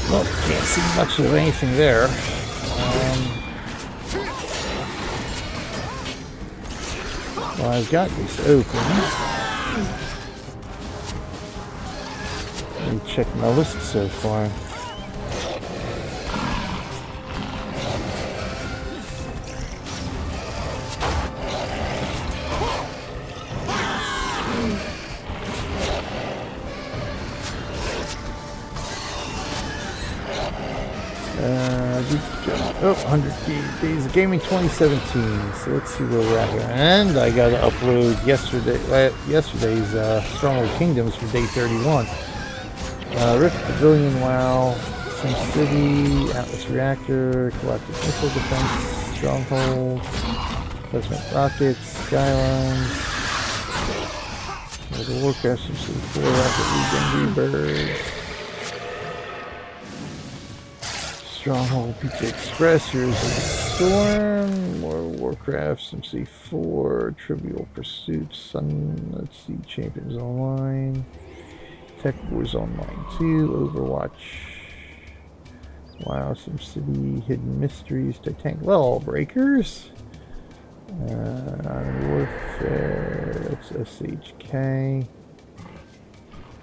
Well, can't see much of anything there. Well, I've got this open. Let me check my list so far. Oh, 100 Days of Gaming 2017. So let's see where we're at here. And I got to upload yesterday's Stronghold Kingdoms for day 31. Rift Pavilion, WoW, SimCity, Atlas Reactor, Galactic Missile Defense, Stronghold, Placement Rockets, Skylines, World of Warcraft, SimCity 4, Rocket Legion, Rebirth. Stronghold, Pizza Express, Heroes of the Storm, World of Warcraft, SimCity 4, Trivial Pursuit, let's see, Champions Online, Tech Wars Online 2, Overwatch, WoW, SimCity, Hidden Mysteries, Titanic Lawbreakers, Warfare, SHK.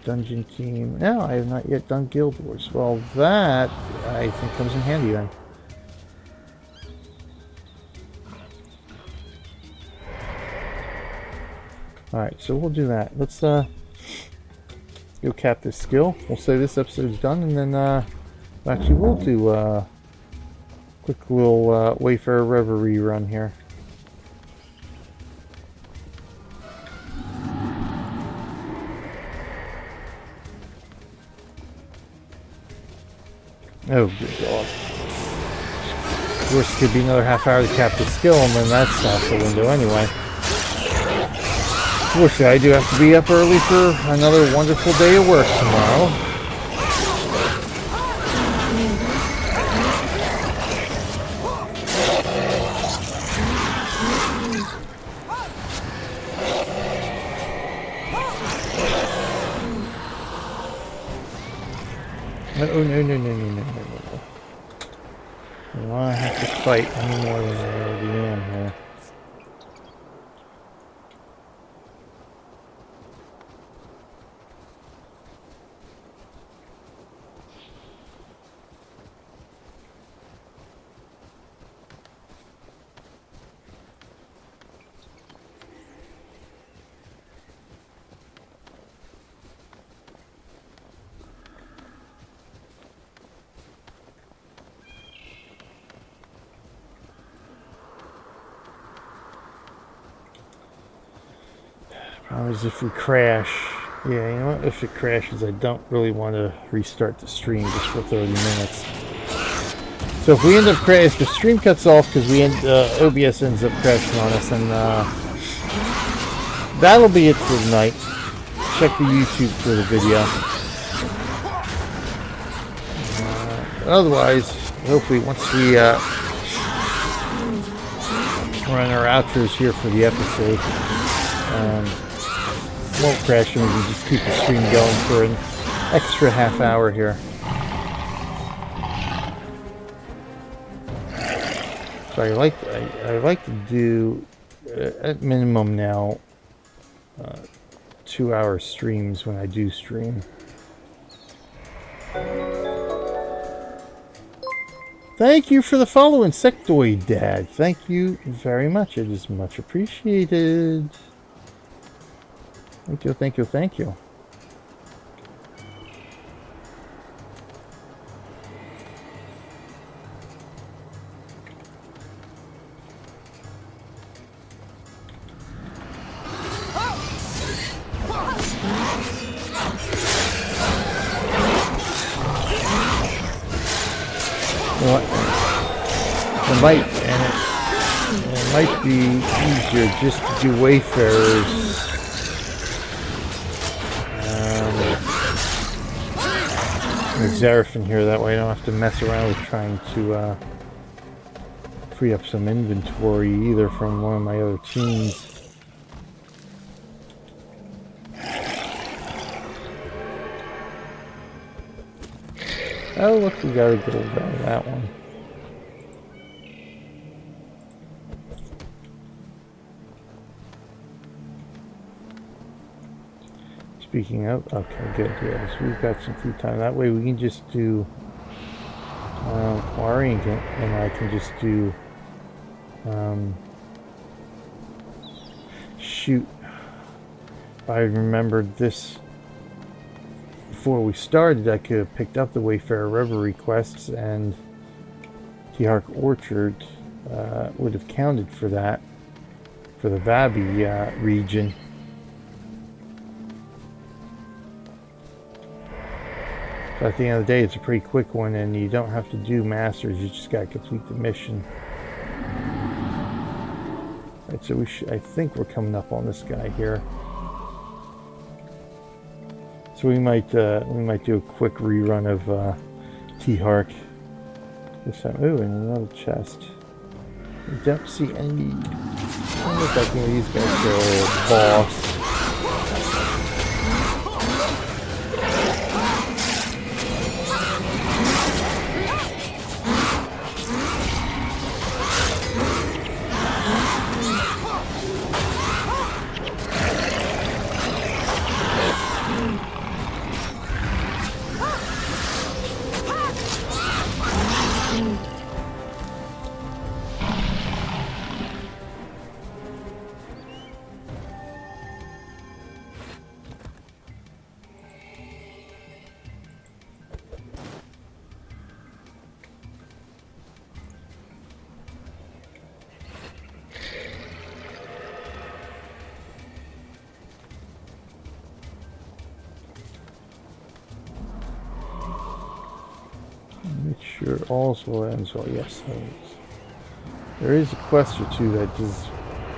Dungeon team. No, I have not yet done Guild Wars. Well, that I think comes in handy then. Alright, so we'll do that. Let's go cap this skill. We'll say this episode's done, and then actually we'll do a quick little Wayfarer Reverie run here. Oh, good God. Worst could be another half hour to cap this skill, and then that's out the window anyway. Fortunately, I do have to be up early for another wonderful day of work tomorrow. Oh, no. I don't want to have to fight any more than I already am here. If we crash, yeah, you know what, if it crashes, I don't really want to restart the stream just for 30 minutes. So if we end up crashing, if the stream cuts off because OBS ends up crashing on us, then that'll be it for tonight. Check the YouTube for the video. Otherwise, hopefully once we run our outros here for the episode, won't crash and we can just keep the stream going for an extra half hour here. So I like to do at minimum now 2-hour streams when I do stream. Thank you for the follow, Insectoid Dad. Thank you very much. It is much appreciated. Thank you. Well, it might be easier just to do Wayfarers. Zarafen here, that way I don't have to mess around with trying to free up some inventory either from one of my other teams. Oh look, we got a gold out of that one. Speaking of, okay, good, yeah, so we've got some free time. That way we can just do Quarain, and I can just do shoot. If I remembered this before we started, I could have picked up the Wayfarer Reverie quests, and Tihark Orchard would have counted for that, for the Vabbi region. But at the end of the day, it's a pretty quick one, and you don't have to do masters. You just got to complete the mission. Right, so I think we're coming up on this guy here. So we might do a quick rerun of Tihark this time. Ooh, and another chest. I don't see any. I don't look like any of these guys go boss. Sure, all's well ends well. Yes, there is a quest or two that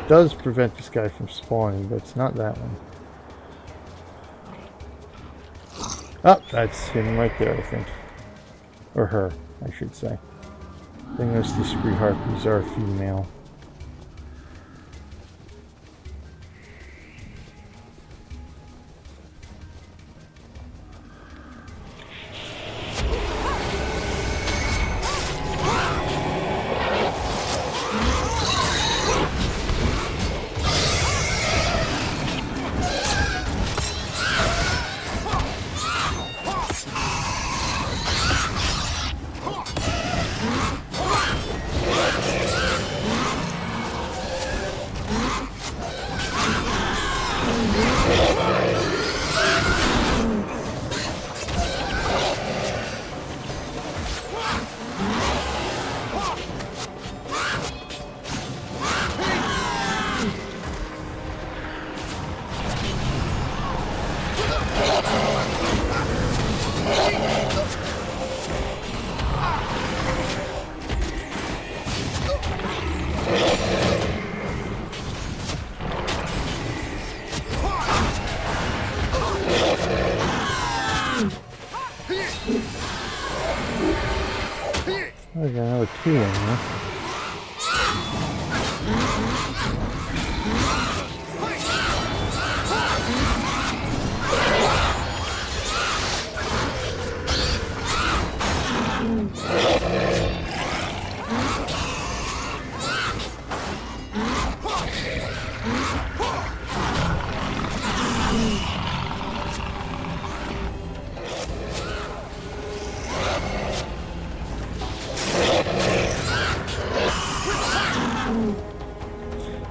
does prevent this guy from spawning, but it's not that one. Oh, that's him right there, I think. Or her, I should say. I think those two spree harpies are female. I got another key in here.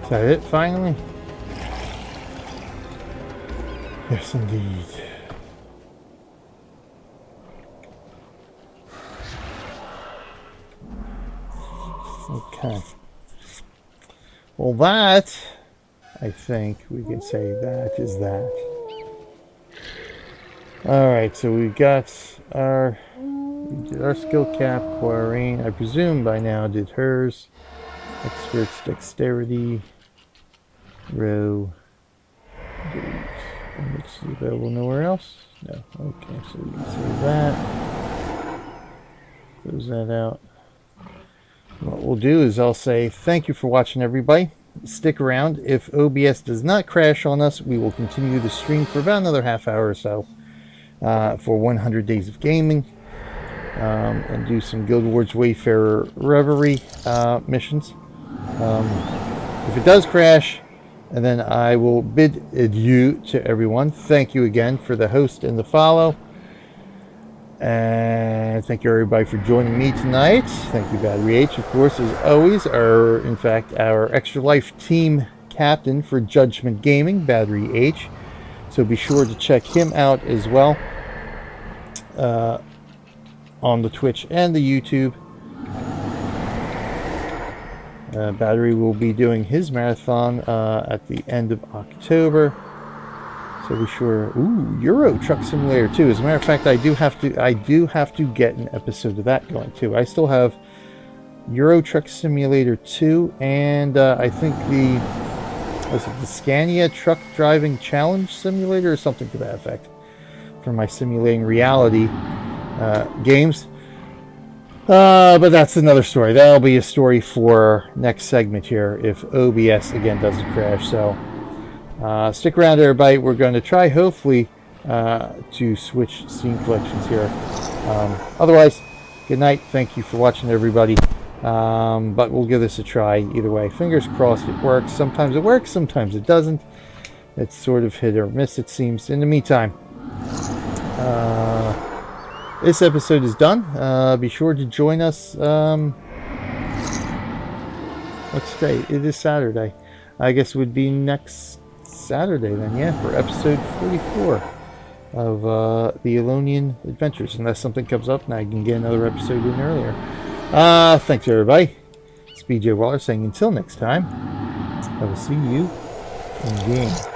Is that it, finally? Yes, indeed. Okay. Well, that, I think we can say that is that. Alright, so we got we did our skill cap, Quarain, I presume by now did hers. Expert's dexterity, row, which is available nowhere else? No. Okay, so we can say that. Close that out. What we'll do is I'll say thank you for watching, everybody. Stick around. If OBS does not crash on us, we will continue the stream for about another half hour or so for 100 Days of Gaming. And do some Guild Wars Wayfarer Reverie missions. If it does crash, and then I will bid adieu to everyone. Thank you again for the host and the follow. And thank you everybody for joining me tonight. Thank you Battery H, of course, as always, our Extra Life team captain for Judgment Gaming, Battery H. So be sure to check him out as well on the Twitch and the YouTube. Battery will be doing his marathon at the end of October. So be sure. Ooh, Euro Truck Simulator 2. As a matter of fact, I do have to get an episode of that going too. I still have Euro Truck Simulator 2 and I think the Scania Truck Driving Challenge Simulator or something to that effect for my simulating reality games. But that's another story. That'll be a story for next segment here if OBS again doesn't crash. So stick around, everybody. We're going to try, hopefully, to switch scene collections here. Otherwise, good night. Thank you for watching, everybody. But we'll give this a try either way. Fingers crossed it works. Sometimes it works, sometimes it doesn't. It's sort of hit or miss, it seems. In the meantime, this episode is done. Be sure to join us. What's today? It is Saturday. I guess it would be next Saturday then, yeah, for episode 44 of the Elonian Adventures, unless something comes up and I can get another episode in earlier. Thanks everybody. It's BJ Waller saying until next time, I will see you in game.